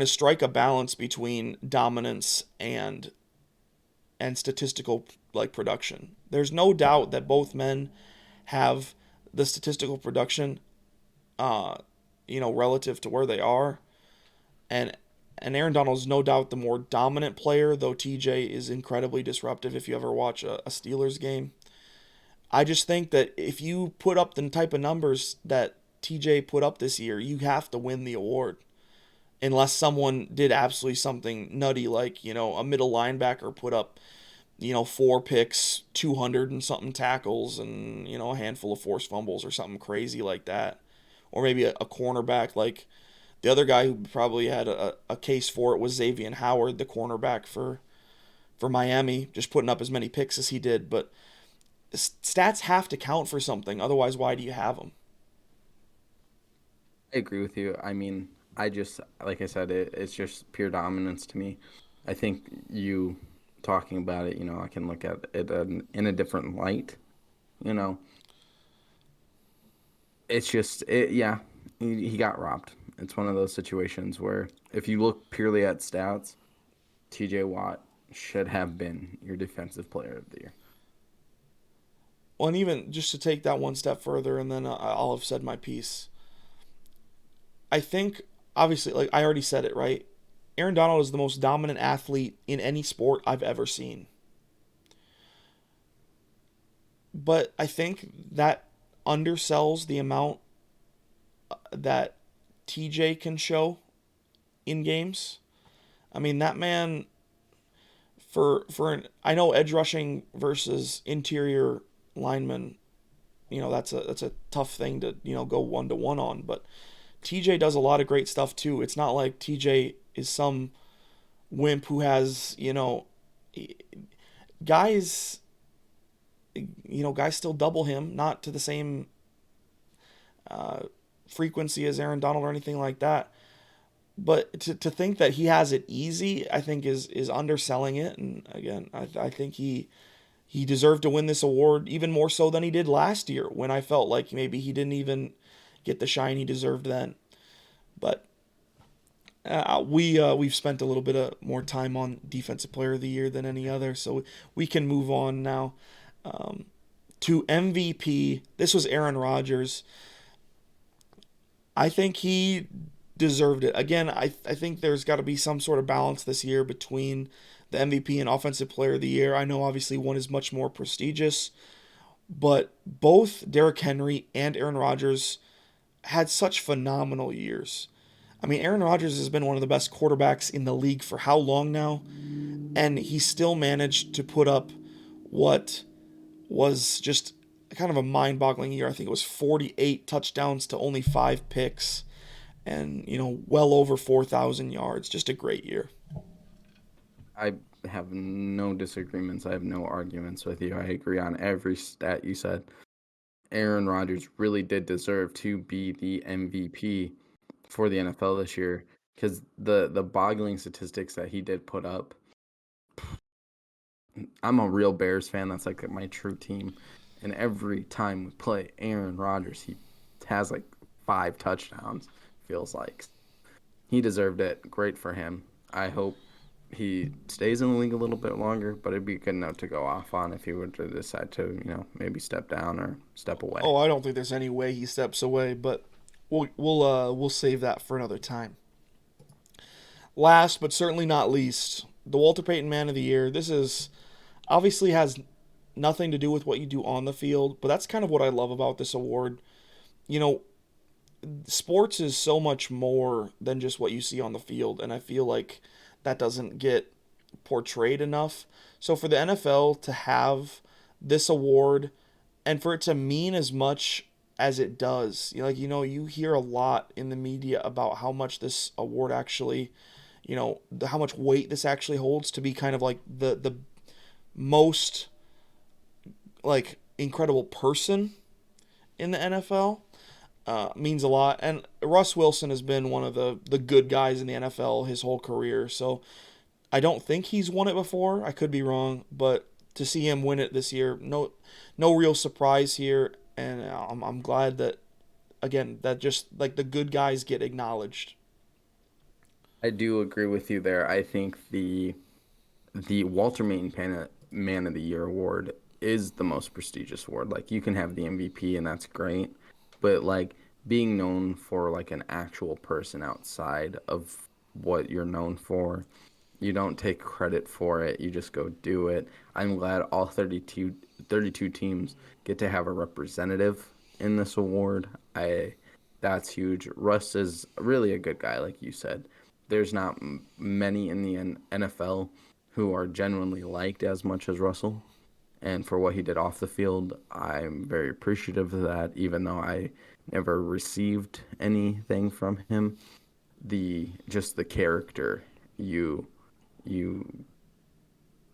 [SPEAKER 1] strike a balance between dominance and statistical production. There's no doubt that both men have the statistical production relative to where they are, and Aaron Donald is no doubt the more dominant player, though TJ is incredibly disruptive if you ever watch a Steelers game. I just think that if you put up the type of numbers that TJ put up this year, you have to win the award. Unless someone did absolutely something nutty, like, a middle linebacker put up, 4 picks, 200 and something tackles, and, a handful of forced fumbles or something crazy like that. Or maybe a cornerback, like the other guy who probably had a case for it was Xavier Howard, the cornerback for Miami, just putting up as many picks as he did. But stats have to count for something. Otherwise, why do you have them?
[SPEAKER 2] I agree with you. I mean, I just, like I said, it's just pure dominance to me. I think you talking about it, I can look at it in a different light. You know, it's just, yeah, he got robbed. It's one of those situations where if you look purely at stats, TJ Watt should have been your defensive player of the year.
[SPEAKER 1] Well, and even just to take that one step further, and then I'll have said my piece. I think, obviously, like I already said it, right? Aaron Donald is the most dominant athlete in any sport I've ever seen. But I think that undersells the amount that TJ can show in games. I mean, that man I know edge rushing versus interior lineman, that's a tough thing to, go 1-to-1 on, but TJ does a lot of great stuff too. It's not like TJ is some wimp who has, guys, guys still double him, not to the same uh, frequency as Aaron Donald or anything like that. But to think that he has it easy, I think is underselling it. And again, I think he deserved to win this award even more so than he did last year when I felt like maybe he didn't even get the shine he deserved then. But we've spent a little bit of more time on Defensive Player of the Year than any other, so we can move on now to MVP. This was Aaron Rodgers. I think he deserved it. Again, I think there's got to be some sort of balance this year between the MVP and Offensive Player of the Year. I know obviously one is much more prestigious, but both Derrick Henry and Aaron Rodgers had such phenomenal years. I mean, Aaron Rodgers has been one of the best quarterbacks in the league for how long now? And he still managed to put up what was just kind of a mind-boggling year. I think it was 48 touchdowns to only 5 picks and, well over 4,000 yards. Just a great year.
[SPEAKER 2] I have no disagreements. I have no arguments with you. I agree on every stat you said. Aaron Rodgers really did deserve to be the MVP for the NFL this year because the boggling statistics that he did put up. I'm a real Bears fan. That's like my true team. And every time we play Aaron Rodgers, he has like 5 touchdowns, feels like. He deserved it. Great for him. I hope he stays in the league a little bit longer, but it'd be a good note to go off on if he were to decide to, maybe step down or step away.
[SPEAKER 1] Oh, I don't think there's any way he steps away, but we'll save that for another time. Last but certainly not least, the Walter Payton Man of the Year. This is obviously has nothing to do with what you do on the field, but that's kind of what I love about this award. Sports is so much more than just what you see on the field, and I feel like that doesn't get portrayed enough. So for the NFL to have this award and for it to mean as much as it does, you hear a lot in the media about how much this award actually, how much weight this actually holds to be kind of like the most like incredible person in the NFL. Means a lot. And Russ Wilson has been one of the good guys in the NFL his whole career. So I don't think he's won it before. I could be wrong, but to see him win it this year, no real surprise here. And I'm glad that, again, that just like the good guys get acknowledged.
[SPEAKER 2] I do agree with you there. I think the Walter Payton Man of the Year award is the most prestigious award. Like you can have the MVP and that's great. But like being known for like an actual person outside of what you're known for, you don't take credit for it. You just go do it. I'm glad all 32 teams get to have a representative in this award. That's huge. Russ is really a good guy, like you said. There's not many in the NFL who are genuinely liked as much as Russell. And for what he did off the field, I'm very appreciative of that, even though I never received anything from him. Just the character you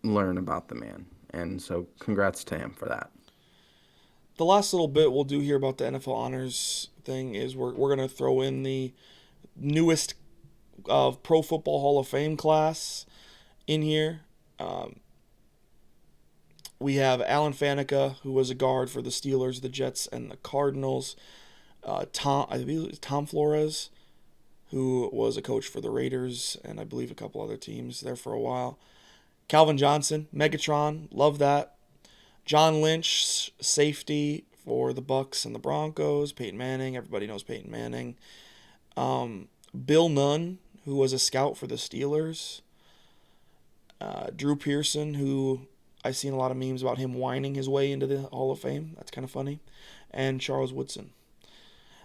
[SPEAKER 2] learn about the man. And so congrats to him for that.
[SPEAKER 1] The last little bit we'll do here about the NFL honors thing is we're going to throw in the newest Pro Football Hall of Fame class in here. We have Alan Faneca, who was a guard for the Steelers, the Jets, and the Cardinals. I believe it was Tom Flores, who was a coach for the Raiders and I believe a couple other teams there for a while. Calvin Johnson, Megatron, love that. John Lynch, safety for the Bucks and the Broncos. Peyton Manning, everybody knows Peyton Manning. Bill Nunn, who was a scout for the Steelers. Drew Pearson, who I've seen a lot of memes about him whining his way into the Hall of Fame. That's kind of funny. And Charles Woodson.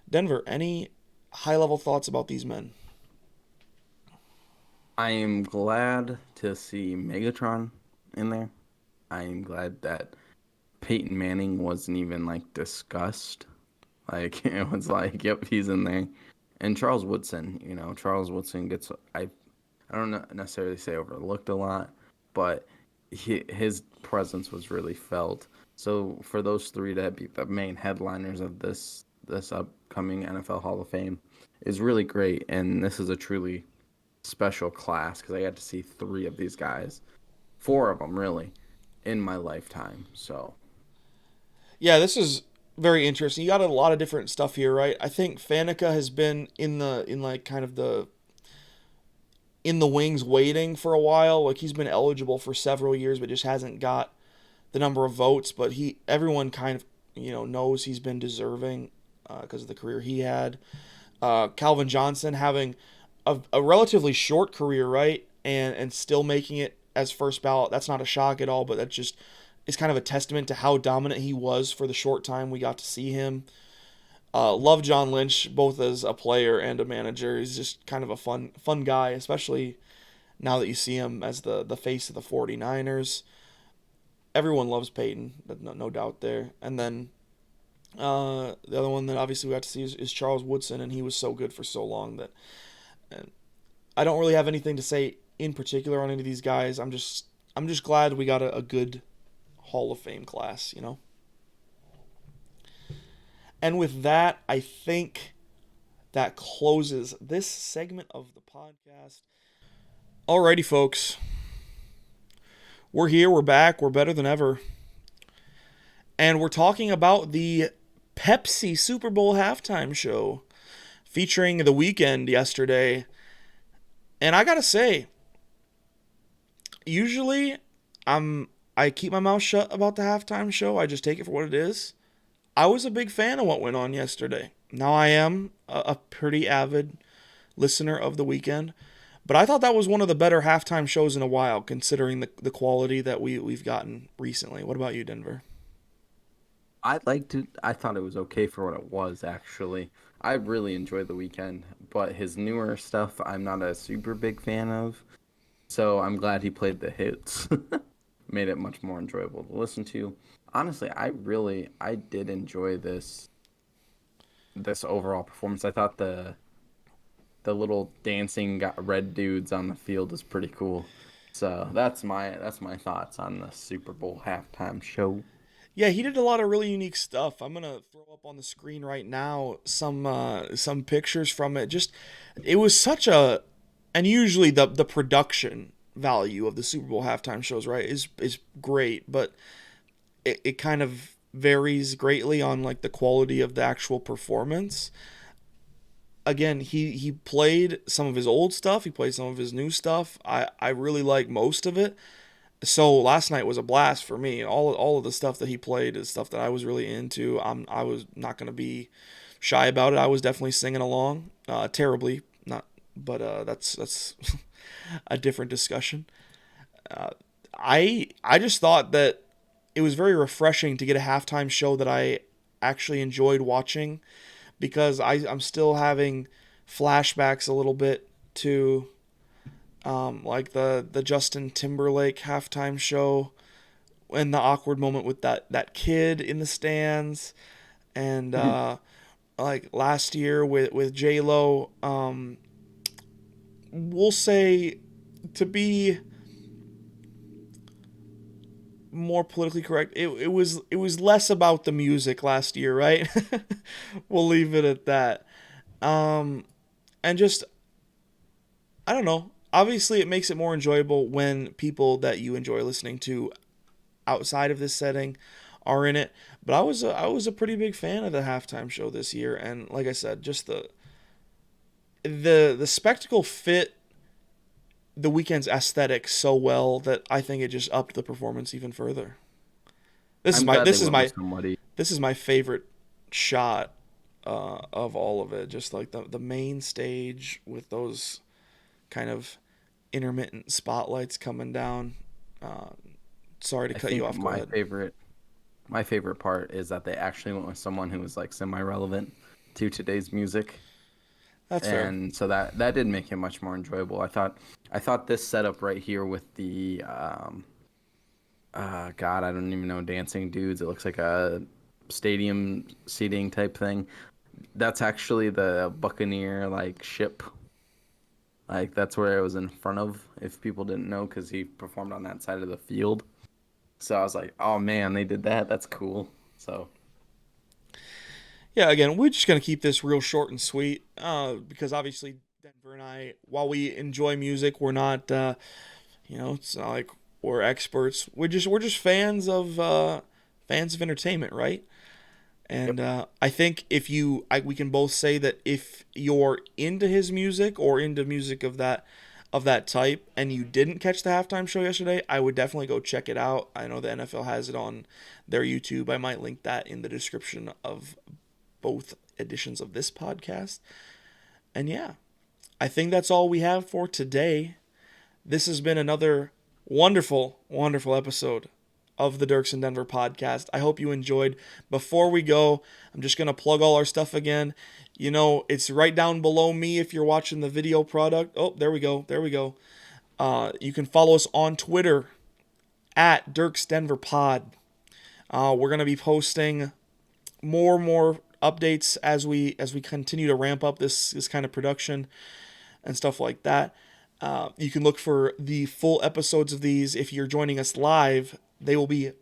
[SPEAKER 1] Denver, any high-level thoughts about these men?
[SPEAKER 2] I am glad to see Megatron in there. I am glad that Peyton Manning wasn't even like discussed. Like it was like, yep, he's in there. And Charles Woodson, Charles Woodson gets I don't necessarily say overlooked a lot, but his presence was really felt. So for those three to be the main headliners of this upcoming NFL Hall of Fame is really great, and this is a truly special class because I got to see 3 of these guys, 4 of them really, in my lifetime. So
[SPEAKER 1] yeah, this is very interesting. You got a lot of different stuff here, right? I think Faneca has been in the wings waiting for a while. Like he's been eligible for several years, but just hasn't got the number of votes. But everyone kind of knows he's been deserving because of the career he had. Calvin Johnson having a relatively short career, right, and still making it as first ballot. That's not a shock at all, but that just is kind of a testament to how dominant he was for the short time we got to see him. Love John Lynch, both as a player and a manager. He's just kind of a fun guy, especially now that you see him as the face of the 49ers. Everyone loves Peyton, no doubt there. And then the other one that obviously we got to see is Charles Woodson, and he was so good for so long that I don't really have anything to say in particular on any of these guys. I'm just glad we got a good Hall of Fame class, And with that, I think that closes this segment of the podcast. Alrighty, folks. We're here, we're back, we're better than ever. And we're talking about the Pepsi Super Bowl halftime show featuring The Weeknd yesterday. And I gotta say, usually I keep my mouth shut about the halftime show. I just take it for what it is. I was a big fan of what went on yesterday. Now I am a pretty avid listener of The Weeknd, but I thought that was one of the better halftime shows in a while, considering the quality that we've gotten recently. What about you, Denver?
[SPEAKER 2] I liked it. I thought it was okay for what it was, actually. I really enjoyed The Weeknd, but his newer stuff I'm not a super big fan of. So I'm glad he played the hits. Made it much more enjoyable to listen to. Honestly, I did enjoy this overall performance. I thought the little dancing red dudes on the field is pretty cool. So that's my thoughts on the Super Bowl halftime show.
[SPEAKER 1] Yeah, he did a lot of really unique stuff. I'm gonna throw up on the screen right now some pictures from it. Just it was such a, and usually the production value of the Super Bowl halftime shows, right, is great, but it kind of varies greatly on like the quality of the actual performance. Again, he played some of his old stuff, he played some of his new stuff. I really like most of it. So last night was a blast for me. All of the stuff that he played is stuff that I was really into. I was not going to be shy about it. I was definitely singing along, terribly, not, but that's a different discussion. I just thought that it was very refreshing to get a halftime show that I actually enjoyed watching, because I'm still having flashbacks a little bit to like the Justin Timberlake halftime show, and the awkward moment with that kid in the stands, and like last year with J-Lo. We'll say, to be more politically correct, it was less about the music last year, right? We'll leave it at that. and just, I don't know. Obviously, it makes it more enjoyable when people that you enjoy listening to outside of this setting are in it. But I was a pretty big fan of the halftime show this year, and like I said, just the spectacle fit the weekend's aesthetic so well that I think it just upped the performance even further. This is
[SPEAKER 2] I'm
[SPEAKER 1] my
[SPEAKER 2] glad they
[SPEAKER 1] this is
[SPEAKER 2] went with
[SPEAKER 1] my
[SPEAKER 2] somebody.
[SPEAKER 1] this is my favorite shot of all of it. Just like the main stage with those kind of intermittent spotlights coming down. Uh, Sorry to
[SPEAKER 2] I
[SPEAKER 1] cut you
[SPEAKER 2] think
[SPEAKER 1] off. Go ahead.
[SPEAKER 2] my favorite part is that they actually went with someone who was like semi-relevant to today's music,
[SPEAKER 1] That's fair.
[SPEAKER 2] and so that did make it much more enjoyable. I thought this setup right here with the God, I don't even know, dancing dudes. It looks like a stadium seating type thing. That's actually the Buccaneer like ship. Like that's where it was in front of. If people didn't know, because he performed on that side of the field. So I was like, oh man, they did that. That's cool. So
[SPEAKER 1] Yeah, again, we're just gonna keep this real short and sweet, because obviously Denver and I, while we enjoy music, we're not, it's not like we're experts. We're just fans of entertainment, right?
[SPEAKER 2] yep.
[SPEAKER 1] And I think we can both say that if you're into his music or into music of that type, and you didn't catch the halftime show yesterday, I would definitely go check it out. I know the NFL has it on their YouTube. I might link that in the description of both editions of this podcast. And yeah, I think that's all we have for today. This has been another wonderful, wonderful episode of the Dierks and Denver podcast. I hope you enjoyed. Before we go, I'm just going to plug all our stuff again. It's right down below me if you're watching the video product. Oh, there we go. There we go. You can follow us on Twitter at Dierks Denver Pod. We're going to be posting more and more updates as we continue to ramp up this kind of production and stuff like that. You can look for the full episodes of these. If you're joining us live, they will be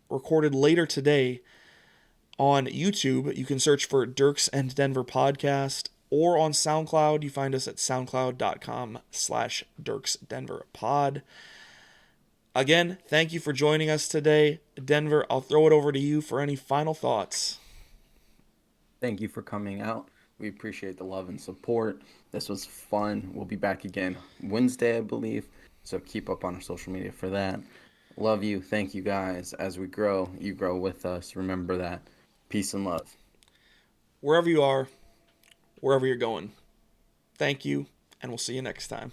[SPEAKER 1] recorded later today on YouTube. You can search for Dierks and Denver Podcast, or on SoundCloud. You find us at soundcloud.com/DierksDenverPod. Again, thank you for joining us today. Denver, I'll throw it over to you for any final thoughts.
[SPEAKER 2] Thank you for coming out. We appreciate the love and support. This was fun. We'll be back again Wednesday, I believe. So keep up on our social media for that. Love you. Thank you guys. As we grow, you grow with us. Remember that. Peace and love.
[SPEAKER 1] Wherever you are, wherever you're going, thank you, and we'll see you next time.